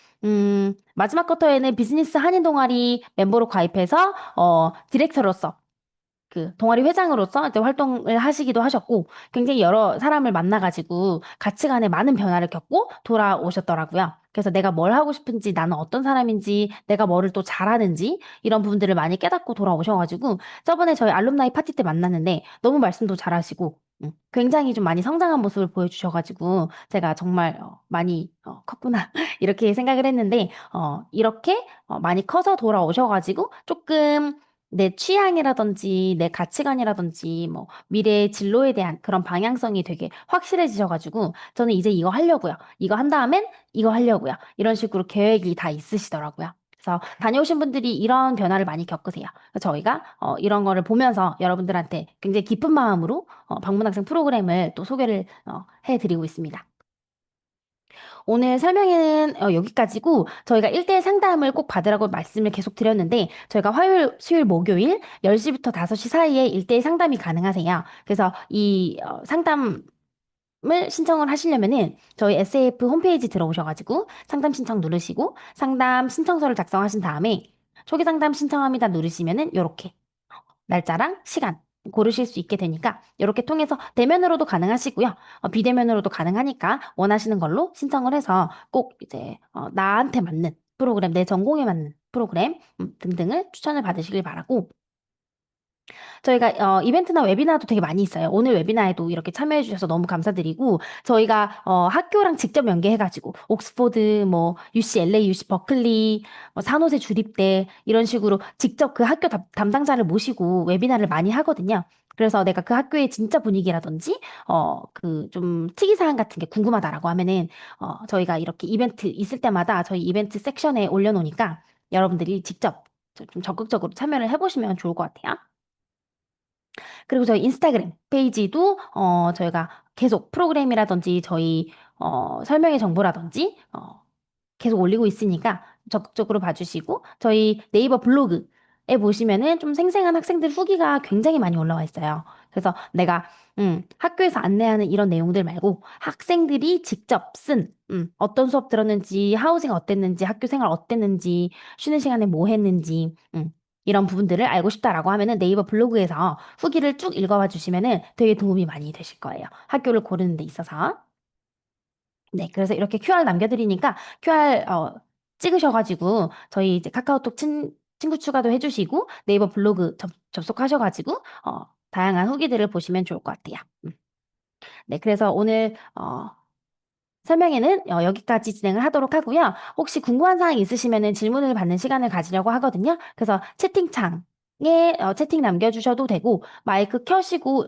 마지막 쿼터에는 비즈니스 한인 동아리 멤버로 가입해서, 디렉터로서 그 동아리 회장으로서 이제 활동을 하시기도 하셨고 굉장히 여러 사람을 만나가지고 가치관에 많은 변화를 겪고 돌아오셨더라고요. 그래서 내가 뭘 하고 싶은지 나는 어떤 사람인지 내가 뭐를 또 잘하는지 이런 부분들을 많이 깨닫고 돌아오셔가지고 저번에 저희 알룸나이 파티 때 만났는데 너무 말씀도 잘하시고 굉장히 좀 많이 성장한 모습을 보여주셔가지고 제가 정말 많이 컸구나 이렇게 생각을 했는데 이렇게 많이 커서 돌아오셔가지고 조금 내 취향이라든지 내 가치관이라든지 뭐 미래의 진로에 대한 그런 방향성이 되게 확실해지셔가지고 저는 이제 이거 하려고요. 이거 한 다음엔 이거 하려고요. 이런 식으로 계획이 다 있으시더라고요. 그래서 다녀오신 분들이 이런 변화를 많이 겪으세요. 그래서 저희가 이런 거를 보면서 여러분들한테 굉장히 기쁜 마음으로 방문학생 프로그램을 또 소개를 해드리고 있습니다. 오늘 설명회는 여기까지고 저희가 1대1 상담을 꼭 받으라고 말씀을 계속 드렸는데 저희가 화요일, 수요일, 목요일 10시부터 5시 사이에 1대1 상담이 가능하세요. 그래서 이 상담을 신청을 하시려면은 저희 SF 홈페이지 들어오셔가지고 상담 신청 누르시고 상담 신청서를 작성하신 다음에 초기 상담 신청합니다 누르시면은 요렇게 날짜랑 시간 고르실 수 있게 되니까 이렇게 통해서 대면으로도 가능하시고요. 비대면으로도 가능하니까 원하시는 걸로 신청을 해서 꼭 이제 나한테 맞는 프로그램, 내 전공에 맞는 프로그램 등등을 추천을 받으시길 바라고 저희가 이벤트나 웨비나도 되게 많이 있어요. 오늘 웨비나에도 이렇게 참여해 주셔서 너무 감사드리고 저희가 학교랑 직접 연계해가지고 옥스포드, 뭐 UCLA, UC 버클리, 뭐 산호세 주립대 이런 식으로 직접 그 학교 담당자를 모시고 웨비나를 많이 하거든요. 그래서 내가 그 학교의 진짜 분위기라든지 그 좀 특이사항 같은 게 궁금하다라고 하면은 저희가 이렇게 이벤트 있을 때마다 저희 이벤트 섹션에 올려놓으니까 여러분들이 직접 좀 적극적으로 참여를 해보시면 좋을 것 같아요. 그리고 저희 인스타그램 페이지도 저희가 계속 프로그램이라든지 저희 설명의 정보라든지, 계속 올리고 있으니까 적극적으로 봐주시고, 저희 네이버 블로그에 보시면은 좀 생생한 학생들 후기가 굉장히 많이 올라와 있어요. 그래서 내가 학교에서 안내하는 이런 내용들 말고 학생들이 직접 쓴 어떤 수업 들었는지, 하우징 어땠는지, 학교 생활 어땠는지, 쉬는 시간에 뭐 했는지, 이런 부분들을 알고 싶다라고 하면은 네이버 블로그에서 후기를 쭉 읽어봐 주시면은 되게 도움이 많이 되실 거예요. 학교를 고르는 데 있어서. 네, 그래서 이렇게 QR 남겨드리니까 QR 찍으셔가지고 저희 이제 카카오톡 친구 추가도 해주시고 네이버 블로그 접속하셔가지고 다양한 후기들을 보시면 좋을 것 같아요. 네, 그래서 오늘 설명회는 여기까지 진행을 하도록 하고요. 혹시 궁금한 사항 있으시면은 질문을 받는 시간을 가지려고 하거든요. 그래서 채팅창에 채팅 남겨주셔도 되고 마이크 켜시고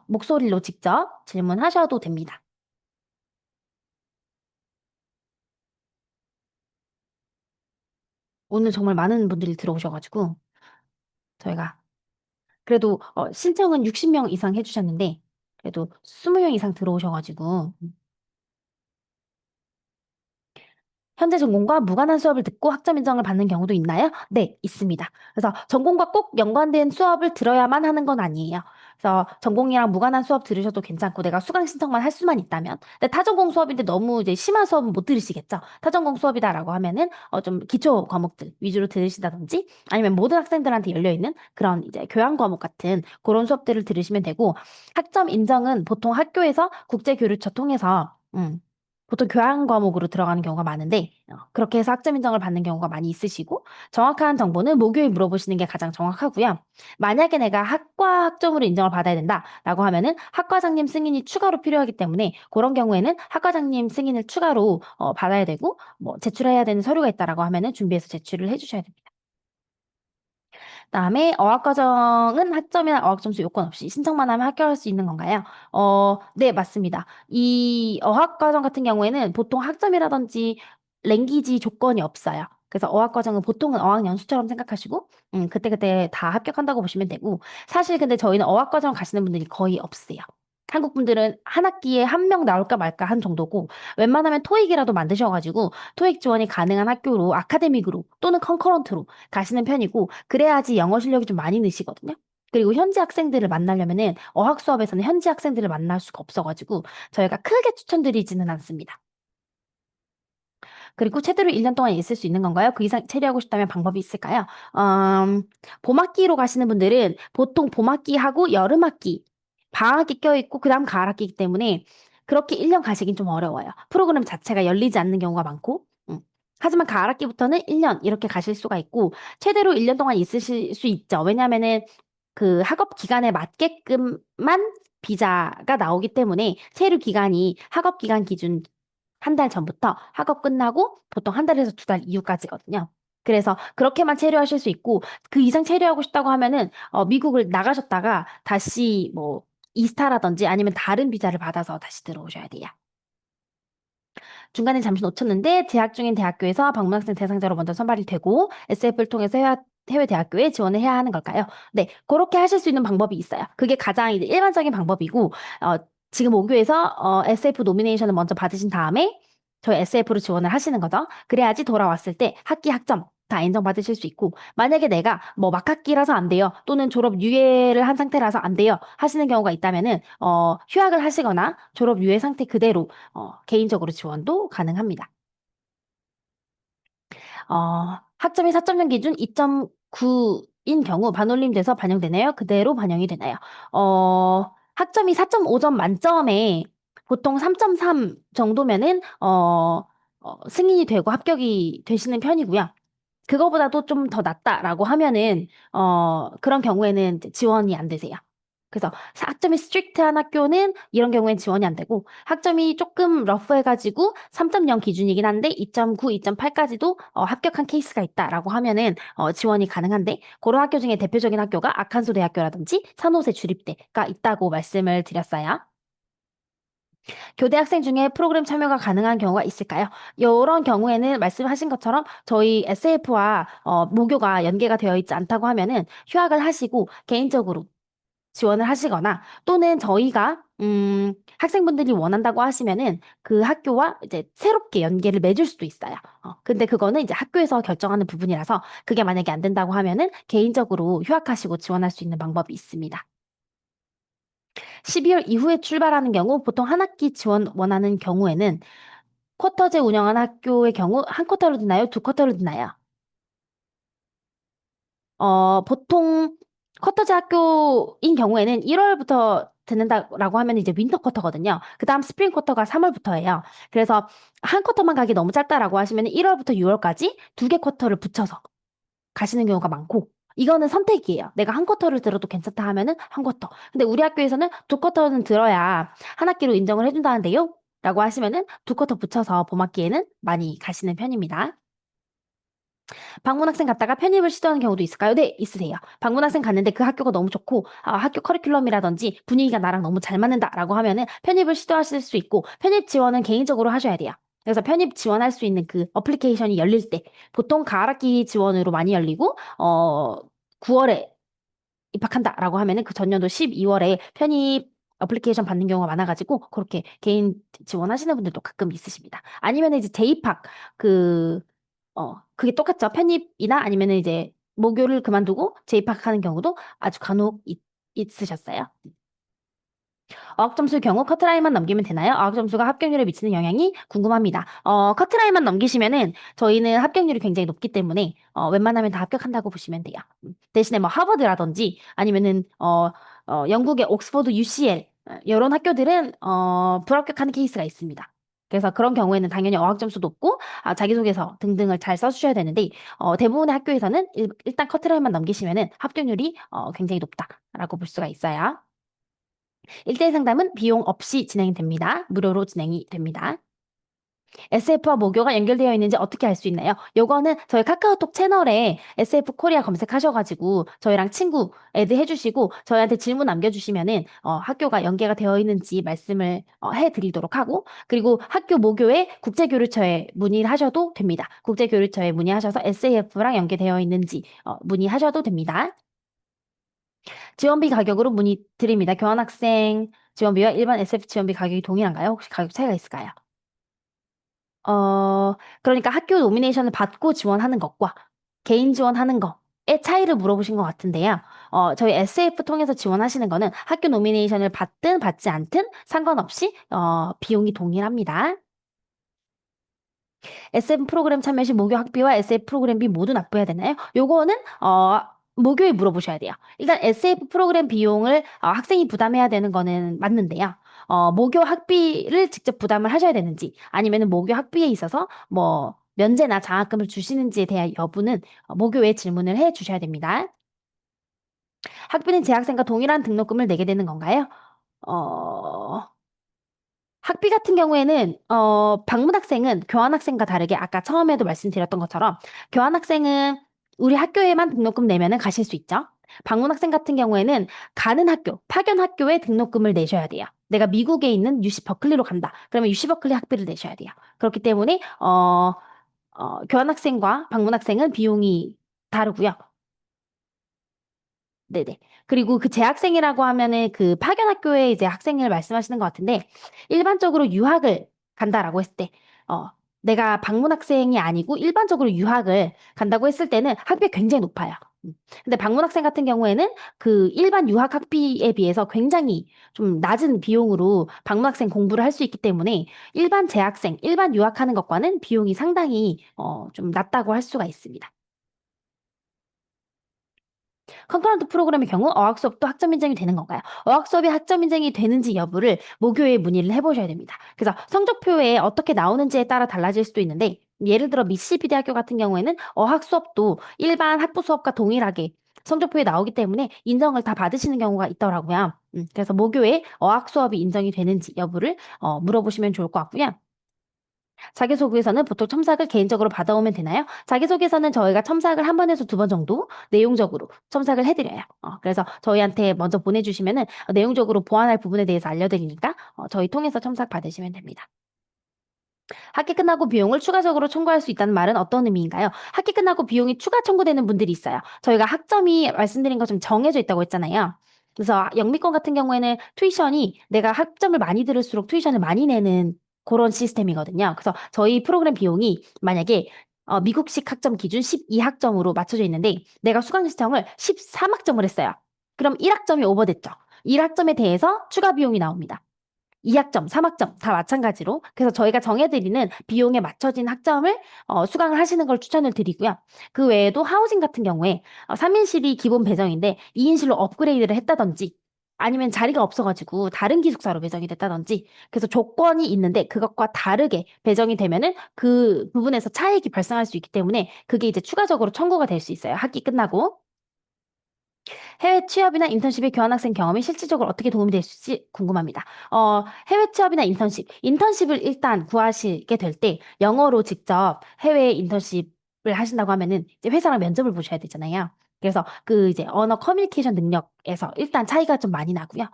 목소리로 직접 질문하셔도 됩니다. 오늘 정말 많은 분들이 들어오셔가지고 저희가 그래도 신청은 60명 이상 해주셨는데 그래도 20명 이상 들어오셔가지고 현재 전공과 무관한 수업을 듣고 학점 인정을 받는 경우도 있나요? 네, 있습니다. 그래서 전공과 꼭 연관된 수업을 들어야만 하는 건 아니에요. 그래서 전공이랑 무관한 수업 들으셔도 괜찮고 내가 수강 신청만 할 수만 있다면 근데 타전공 수업인데 너무 이제 심한 수업은 못 들으시겠죠? 타전공 수업이다라고 하면은 좀 기초 과목들 위주로 들으시다든지 아니면 모든 학생들한테 열려 있는 그런 이제 교양 과목 같은 그런 수업들을 들으시면 되고 학점 인정은 보통 학교에서 국제교류처 통해서 보통 교양 과목으로 들어가는 경우가 많은데 그렇게 해서 학점 인정을 받는 경우가 많이 있으시고 정확한 정보는 모교에 물어보시는 게 가장 정확하고요. 만약에 내가 학과 학점으로 인정을 받아야 된다라고 하면은 학과장님 승인이 추가로 필요하기 때문에 그런 경우에는 학과장님 승인을 추가로 받아야 되고 뭐 제출해야 되는 서류가 있다라고 하면은 준비해서 제출을 해주셔야 됩니다. 그다음에 어학과정은 학점이나 어학점수 요건 없이 신청만 하면 합격할 수 있는 건가요? 네, 맞습니다. 이 어학과정 같은 경우에는 보통 학점이라든지 랭귀지 조건이 없어요. 그래서 어학과정은 보통은 어학연수처럼 생각하시고, 그때그때 다 합격한다고 보시면 되고, 사실 근데 저희는 어학과정 가시는 분들이 거의 없으세요. 한국 분들은 한 학기에 한 명 나올까 말까 한 정도고, 웬만하면 토익이라도 만드셔가지고, 토익 지원이 가능한 학교로 아카데믹으로 또는 컨커런트로 가시는 편이고, 그래야지 영어 실력이 좀 많이 느시거든요. 그리고 현지 학생들을 만나려면은 어학 수업에서는 현지 학생들을 만날 수가 없어가지고 저희가 크게 추천드리지는 않습니다. 그리고 최대로 1년 동안 있을 수 있는 건가요? 그 이상 체류하고 싶다면 방법이 있을까요? 봄학기로 가시는 분들은 보통 봄학기하고 여름학기, 방학기 껴있고 그다음 가을학기이기 때문에 그렇게 1년 가시긴 좀 어려워요. 프로그램 자체가 열리지 않는 경우가 많고 하지만 가을학기부터는 1년 이렇게 가실 수가 있고 최대로 1년 동안 있으실 수 있죠. 왜냐하면은 그 학업 기간에 맞게끔만 비자가 나오기 때문에 체류 기간이 학업 기간 기준 한 달 전부터 학업 끝나고 보통 한 달에서 두 달 이후까지거든요. 그래서 그렇게만 체류하실 수 있고 그 이상 체류하고 싶다고 하면은 미국을 나가셨다가 다시 뭐 이스타라든지 아니면 다른 비자를 받아서 다시 들어오셔야 돼요. 중간에 잠시 놓쳤는데 재학 중인 대학교에서 방문학생 대상자로 먼저 선발이 되고 SF를 통해서 해외 대학교에 지원을 해야 하는 걸까요? 네, 그렇게 하실 수 있는 방법이 있어요. 그게 가장 이제 일반적인 방법이고 지금 오교에서 SF 노미네이션을 먼저 받으신 다음에 저희 SF로 지원을 하시는 거죠. 그래야지 돌아왔을 때 학기 학점 다 인정받으실 수 있고 만약에 내가 뭐 막학기라서 안 돼요 또는 졸업 유예를 한 상태라서 안 돼요 하시는 경우가 있다면은 휴학을 하시거나 졸업 유예 상태 그대로 개인적으로 지원도 가능합니다. 학점이 4.0 기준 2.9인 경우 반올림돼서 반영되나요? 그대로 반영이 되나요? 학점이 4.5점 만점에 보통 3.3 정도면은 승인이 되고 합격이 되시는 편이고요. 그거보다도 좀 더 낮다라고 하면은 그런 경우에는 이제 지원이 안 되세요. 그래서 학점이 스트릭트한 학교는 이런 경우엔 지원이 안 되고 학점이 조금 러프해가지고 3.0 기준이긴 한데 2.9, 2.8까지도 합격한 케이스가 있다라고 하면은 지원이 가능한데 그런 학교 중에 대표적인 학교가 아칸소 대학교라든지 산호세 주립대가 있다고 말씀을 드렸어요. 교대 학생 중에 프로그램 참여가 가능한 경우가 있을까요? 이런 경우에는 말씀하신 것처럼 저희 SF와 모교가 연계가 되어 있지 않다고 하면은 휴학을 하시고 개인적으로 지원을 하시거나 또는 저희가 학생분들이 원한다고 하시면은 그 학교와 이제 새롭게 연계를 맺을 수도 있어요. 근데 그거는 이제 학교에서 결정하는 부분이라서 그게 만약에 안 된다고 하면은 개인적으로 휴학하시고 지원할 수 있는 방법이 있습니다. 12월 이후에 출발하는 경우 보통 한 학기 지원 원하는 경우에는 쿼터제 운영하는 학교의 경우 한 쿼터로 듣나요? 두 쿼터로 듣나요? 보통 쿼터제 학교인 경우에는 1월부터 듣는다라고 하면 이제 윈터 쿼터거든요. 그 다음 스프링 쿼터가 3월부터예요. 그래서 한 쿼터만 가기 너무 짧다라고 하시면 1월부터 6월까지 두 개 쿼터를 붙여서 가시는 경우가 많고, 이거는 선택이에요. 내가 한 쿼터를 들어도 괜찮다 하면은 한 쿼터. 근데 우리 학교에서는 두 쿼터는 들어야 한 학기로 인정을 해준다는데요? 라고 하시면은 두 쿼터 붙여서 봄학기에는 많이 가시는 편입니다. 방문학생 갔다가 편입을 시도하는 경우도 있을까요? 네, 있으세요. 방문학생 갔는데 그 학교가 너무 좋고, 학교 커리큘럼이라든지 분위기가 나랑 너무 잘 맞는다라고 하면은 편입을 시도하실 수 있고, 편입 지원은 개인적으로 하셔야 돼요. 그래서 편입 지원할 수 있는 그 어플리케이션이 열릴 때, 보통 가을학기 지원으로 많이 열리고, 9월에 입학한다라고 하면은 그 전년도 12월에 편입 어플리케이션 받는 경우가 많아가지고 그렇게 개인 지원하시는 분들도 가끔 있으십니다. 아니면 이제 재입학 그 그게 똑같죠. 편입이나 아니면은 이제 모교를 그만두고 재입학하는 경우도 아주 간혹 있으셨어요. 어학점수 경우 커트라인만 넘기면 되나요? 어학점수가 합격률에 미치는 영향이 궁금합니다. 커트라인만 넘기시면은 저희는 합격률이 굉장히 높기 때문에 웬만하면 다 합격한다고 보시면 돼요. 대신에 뭐 하버드라든지 아니면은 영국의 옥스퍼드 UCL 이런 학교들은 불합격하는 케이스가 있습니다. 그래서 그런 경우에는 당연히 어학점수 높고 자기소개서 등등을 잘 써주셔야 되는데 대부분의 학교에서는 일단 커트라인만 넘기시면은 합격률이 굉장히 높다라고 볼 수가 있어요. 1대1 상담은 비용 없이 진행이 됩니다. 무료로 진행이 됩니다. SF와 모교가 연결되어 있는지 어떻게 알 수 있나요? 요거는 저희 카카오톡 채널에 SF 코리아 검색하셔가지고 저희랑 친구 애드 해주시고 저희한테 질문 남겨주시면은 학교가 연계가 되어 있는지 말씀을 해드리도록 하고 그리고 학교 모교에 국제교류처에 문의를 하셔도 됩니다. 국제교류처에 문의하셔서 SAF랑 연계되어 있는지 문의하셔도 됩니다. 지원비 가격으로 문의 드립니다. 교환학생 지원비와 일반 SF 지원비 가격이 동일한가요? 혹시 가격 차이가 있을까요? 그러니까 학교 노미네이션을 받고 지원하는 것과 개인 지원하는 거의 차이를 물어보신 것 같은데요. 저희 SF 통해서 지원하시는 거는 학교 노미네이션을 받든 받지 않든 상관없이 비용이 동일합니다. SM 프로그램 참여 시 모교 학비와 SF 프로그램비 모두 납부해야 되나요? 요거는 모교에 물어보셔야 돼요. 일단 SF 프로그램 비용을 학생이 부담해야 되는 거는 맞는데요. 모교 학비를 직접 부담을 하셔야 되는지 아니면은 모교 학비에 있어서 뭐 면제나 장학금을 주시는지에 대한 여부는 모교에 질문을 해 주셔야 됩니다. 학비는 재학생과 동일한 등록금을 내게 되는 건가요? 어, 학비 같은 경우에는 방문학생은 교환학생과 다르게 아까 처음에도 말씀드렸던 것처럼 교환학생은 우리 학교에만 등록금 내면은 가실 수 있죠. 방문학생 같은 경우에는 가는 학교, 파견 학교에 등록금을 내셔야 돼요. 내가 미국에 있는 UC 버클리로 간다. 그러면 UC 버클리 학비를 내셔야 돼요. 그렇기 때문에 교환학생과 방문학생은 비용이 다르고요. 네네. 그리고 그 재학생이라고 하면은 그 파견 학교에 이제 학생을 말씀하시는 것 같은데, 일반적으로 유학을 간다라고 했을 때, 어, 내가 방문 학생이 아니고 일반적으로 유학을 간다고 했을 때는 학비가 굉장히 높아요. 근데 방문 학생 같은 경우에는 그 일반 유학 학비에 비해서 굉장히 좀 낮은 비용으로 방문 학생 공부를 할 수 있기 때문에 일반 재학생, 일반 유학하는 것과는 비용이 상당히 좀 낮다고 할 수가 있습니다. 컨커런트 프로그램의 경우 어학 수업도 학점 인정이 되는 건가요? 어학 수업이 학점 인정이 되는지 여부를 모교에 문의를 해보셔야 됩니다. 그래서 성적표에 어떻게 나오는지에 따라 달라질 수도 있는데 예를 들어 미시시피디 학교 같은 경우에는 어학 수업도 일반 학부 수업과 동일하게 성적표에 나오기 때문에 인정을 다 받으시는 경우가 있더라고요. 그래서 모교에 어학 수업이 인정이 되는지 여부를 물어보시면 좋을 것 같고요. 자기소개서는 보통 첨삭을 개인적으로 받아오면 되나요? 자기소개서는 저희가 첨삭을 한 번에서 두 번 정도 내용적으로 첨삭을 해드려요. 그래서 저희한테 먼저 보내주시면은 내용적으로 보완할 부분에 대해서 알려드리니까 저희 통해서 첨삭 받으시면 됩니다. 학기 끝나고 비용을 추가적으로 청구할 수 있다는 말은 어떤 의미인가요? 학기 끝나고 비용이 추가 청구되는 분들이 있어요. 저희가 학점이 말씀드린 것처럼 정해져 있다고 했잖아요. 그래서 영미권 같은 경우에는 투이션이 내가 학점을 많이 들을수록 투이션을 많이 내는 그런 시스템이거든요. 그래서 저희 프로그램 비용이 만약에 미국식 학점 기준 12학점으로 맞춰져 있는데 내가 수강 신청을 13학점을 했어요. 그럼 1학점이 오버됐죠. 1학점에 대해서 추가 비용이 나옵니다. 2학점, 3학점 다 마찬가지로. 그래서 저희가 정해드리는 비용에 맞춰진 학점을 수강을 하시는 걸 추천을 드리고요. 그 외에도 하우징 같은 경우에 3인실이 기본 배정인데 2인실로 업그레이드를 했다든지 아니면 자리가 없어가지고 다른 기숙사로 배정이 됐다든지 그래서 조건이 있는데 그것과 다르게 배정이 되면은 그 부분에서 차익이 발생할 수 있기 때문에 그게 이제 추가적으로 청구가 될 수 있어요. 학기 끝나고. 해외 취업이나 인턴십의 교환학생 경험이 실질적으로 어떻게 도움이 될지 궁금합니다. 해외 취업이나 인턴십을 일단 구하시게 될 때 영어로 직접 해외 인턴십을 하신다고 하면은 이제 회사랑 면접을 보셔야 되잖아요. 그래서 그 이제 언어 커뮤니케이션 능력에서 일단 차이가 좀 많이 나고요.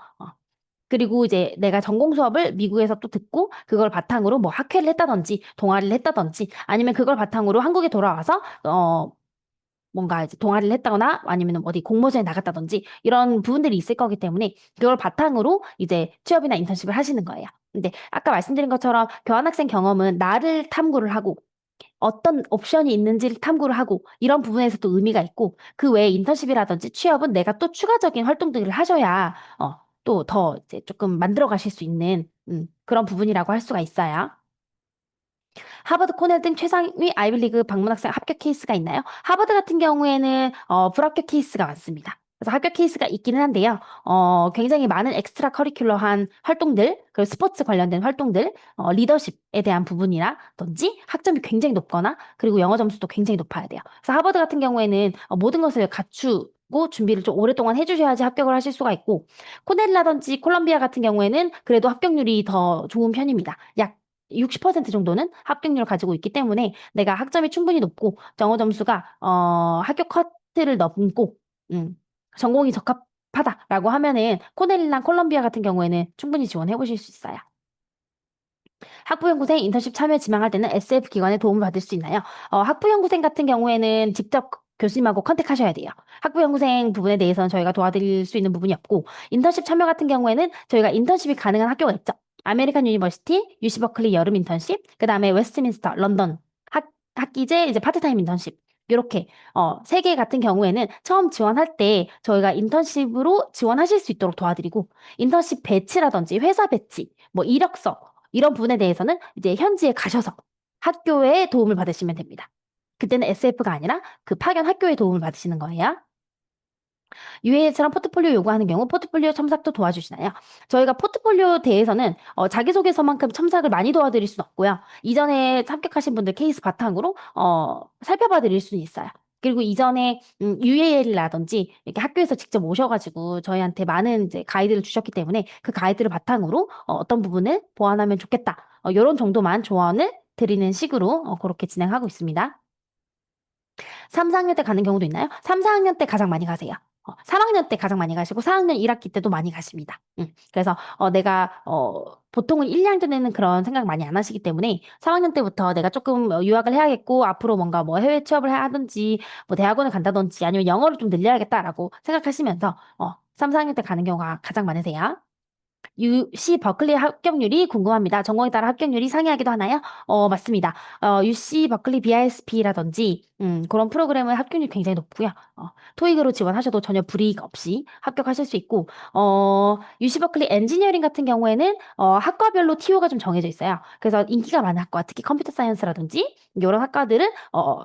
그리고 이제 내가 전공 수업을 미국에서 또 듣고 그걸 바탕으로 뭐 학회를 했다든지 동아리를 했다든지 아니면 그걸 바탕으로 한국에 돌아와서 뭔가 이제 동아리를 했다거나 아니면 어디 공모전에 나갔다든지 이런 부분들이 있을 거기 때문에 그걸 바탕으로 이제 취업이나 인턴십을 하시는 거예요. 근데 아까 말씀드린 것처럼 교환학생 경험은 나를 탐구를 하고 어떤 옵션이 있는지를 탐구를 하고 이런 부분에서 또 의미가 있고 그 외에 인턴십이라든지 취업은 내가 또 추가적인 활동들을 하셔야 또 더 이제 조금 만들어 가실 수 있는 그런 부분이라고 할 수가 있어요. 하버드, 코넬 등 최상위 아이비리그 방문 학생 합격 케이스가 있나요? 하버드 같은 경우에는 불합격 케이스가 많습니다. 그래서 합격 케이스가 있기는 한데요. 굉장히 많은 엑스트라 커리큘러한 활동들, 그리고 스포츠 관련된 활동들, 리더십에 대한 부분이라든지 학점이 굉장히 높거나 그리고 영어 점수도 굉장히 높아야 돼요. 그래서 하버드 같은 경우에는 모든 것을 갖추고 준비를 좀 오랫동안 해주셔야지 합격을 하실 수가 있고 코넬이라든지 콜롬비아 같은 경우에는 그래도 합격률이 더 좋은 편입니다. 약 60% 정도는 합격률을 가지고 있기 때문에 내가 학점이 충분히 높고 영어 점수가 합격 커트를 넘고 음, 전공이 적합하다라고 하면은 코넬이나 콜롬비아 같은 경우에는 충분히 지원해 보실 수 있어요. 학부연구생 인턴십 참여 지망할 때는 SF 기관의 도움을 받을 수 있나요? 학부연구생 같은 경우에는 직접 교수님하고 컨택하셔야 돼요. 학부연구생 부분에 대해서는 저희가 도와드릴 수 있는 부분이 없고, 인턴십 참여 같은 경우에는 저희가 인턴십이 가능한 학교가 있죠. 아메리칸 유니버시티, UC 버클리 여름 인턴십, 그 다음에 웨스트민스터, 런던 학기제 이제 파트타임 인턴십. 이렇게 세 개 같은 경우에는 처음 지원할 때 저희가 인턴십으로 지원하실 수 있도록 도와드리고 인턴십 배치라든지 회사 배치, 뭐 이력서 이런 부분에 대해서는 이제 현지에 가셔서 학교에 도움을 받으시면 됩니다. 그때는 SF가 아니라 그 파견 학교에 도움을 받으시는 거예요. UAL처럼 포트폴리오 요구하는 경우 포트폴리오 첨삭도 도와주시나요? 저희가 포트폴리오 대해서는 자기소개서만큼 첨삭을 많이 도와드릴 수는 없고요. 이전에 합격하신 분들 케이스 바탕으로 살펴봐 드릴 수는 있어요. 그리고 이전에 UAL이라든지 이렇게 학교에서 직접 오셔가지고 저희한테 많은 이제 가이드를 주셨기 때문에 그 가이드를 바탕으로 어떤 부분을 보완하면 좋겠다. 이런 정도만 조언을 드리는 식으로 그렇게 진행하고 있습니다. 3, 4학년 때 가는 경우도 있나요? 3, 4학년 때 가장 많이 가세요. 3학년 때 가장 많이 가시고 4학년 1학기 때도 많이 가십니다. 그래서 내가 보통은 1, 2학년 때는 그런 생각 많이 안 하시기 때문에 3학년 때부터 내가 조금 유학을 해야겠고 앞으로 뭔가 뭐 해외 취업을 하든지 뭐 대학원을 간다든지 아니면 영어를 좀 늘려야겠다라고 생각하시면서 3, 4학년 때 가는 경우가 가장 많으세요. UC 버클리 합격률이 궁금합니다. 전공에 따라 합격률이 상이하기도 하나요? 맞습니다. UC 버클리 BISP라든지 그런 프로그램은 합격률이 굉장히 높고요. 토익으로 지원하셔도 전혀 불이익 없이 합격하실 수 있고 UC 버클리 엔지니어링 같은 경우에는 학과별로 TO가 좀 정해져 있어요. 그래서 인기가 많은 학과, 특히 컴퓨터 사이언스라든지 이런 학과들은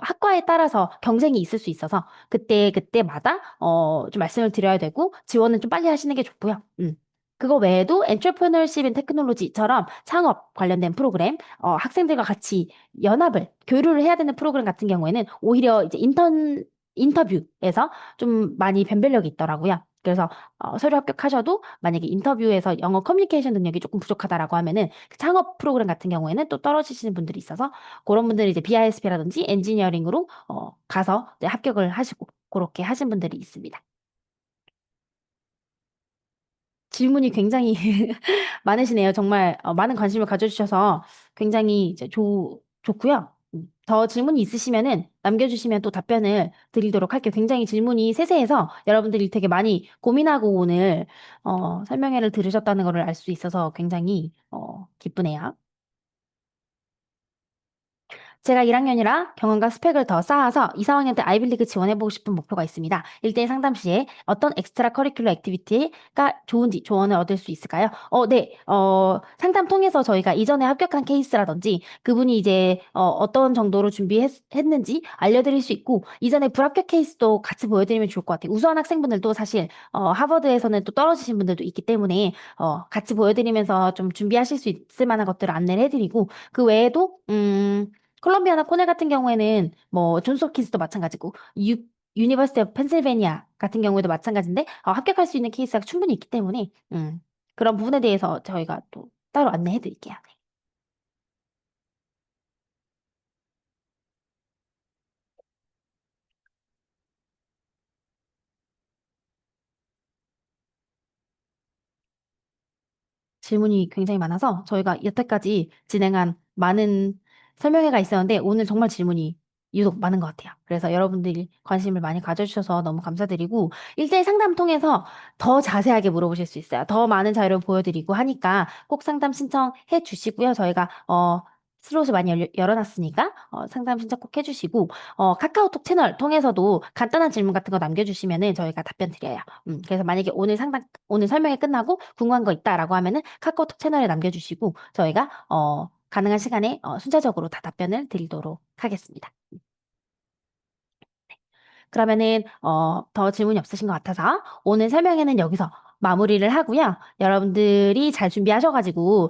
학과에 따라서 경쟁이 있을 수 있어서 그때마다 좀 말씀을 드려야 되고 지원은 좀 빨리 하시는 게 좋고요. 그거 외에도 엔트레프너십 인 테크놀로지처럼 창업 관련된 프로그램, 학생들과 같이 연합을, 교류를 해야 되는 프로그램 같은 경우에는 오히려 이제 인터뷰에서 좀 많이 변별력이 있더라고요. 그래서 서류 합격하셔도 만약에 인터뷰에서 영어 커뮤니케이션 능력이 조금 부족하다라고 하면은 그 창업 프로그램 같은 경우에는 또 떨어지시는 분들이 있어서 그런 분들이 이제 BISP라든지 엔지니어링으로 가서 이제 합격을 하시고 그렇게 하신 분들이 있습니다. 질문이 굉장히 많으시네요. 정말 많은 관심을 가져주셔서 굉장히 이제 좋고요. 더 질문이 있으시면은 남겨주시면 또 답변을 드리도록 할게요. 굉장히 질문이 세세해서 여러분들이 되게 많이 고민하고 오늘 설명회를 들으셨다는 것을 알 수 있어서 굉장히 기쁘네요. 제가 1학년이라 경험과 스펙을 더 쌓아서 2, 3학년 때 아이빌리그 지원해보고 싶은 목표가 있습니다. 1대1 상담 시에 어떤 엑스트라 커리큘러 액티비티가 좋은지 조언을 얻을 수 있을까요? 네. 상담 통해서 저희가 이전에 합격한 케이스라든지 그분이 이제 어떤 정도로 준비했는지 알려드릴 수 있고 이전에 불합격 케이스도 같이 보여드리면 좋을 것 같아요. 우수한 학생분들도 사실 하버드에서는 또 떨어지신 분들도 있기 때문에 같이 보여드리면서 좀 준비하실 수 있을 만한 것들을 안내를 해드리고 그 외에도 콜롬비아나 코넬 같은 경우에는 뭐 존스 홉킨스도 마찬가지고 유니버시티 오브 펜실베니아 같은 경우에도 마찬가지인데 합격할 수 있는 케이스가 충분히 있기 때문에 그런 부분에 대해서 저희가 또 따로 안내해 드릴게요. 네. 질문이 굉장히 많아서 저희가 여태까지 진행한 많은 설명회가 있었는데 오늘 정말 질문이 유독 많은 것 같아요. 그래서 여러분들이 관심을 많이 가져주셔서 너무 감사드리고 1대1 상담 통해서 더 자세하게 물어보실 수 있어요. 더 많은 자료를 보여드리고 하니까 꼭 상담 신청해 주시고요. 저희가 슬롯을 많이 열어놨으니까 상담 신청 꼭 해주시고 카카오톡 채널 통해서도 간단한 질문 같은 거 남겨주시면은 저희가 답변 드려요. 그래서 만약에 오늘 설명이 끝나고 궁금한 거 있다라고 하면은 카카오톡 채널에 남겨주시고 저희가 가능한 시간에 순차적으로 다 답변을 드리도록 하겠습니다. 그러면은 더 질문이 없으신 것 같아서 오늘 설명회는 여기서 마무리를 하고요. 여러분들이 잘 준비하셔가지고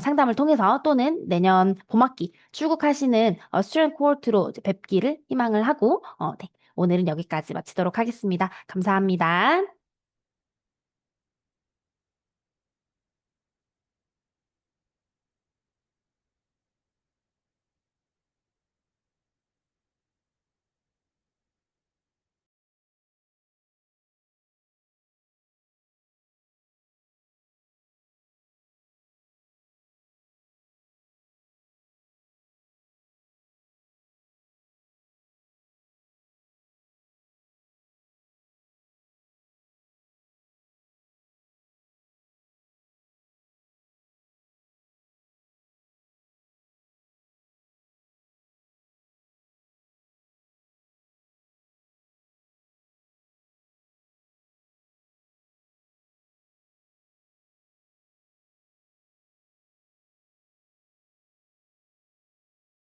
상담을 통해서 또는 내년 봄학기 출국하시는 스튜던트 코호트로 뵙기를 희망을 하고 네, 오늘은 여기까지 마치도록 하겠습니다. 감사합니다.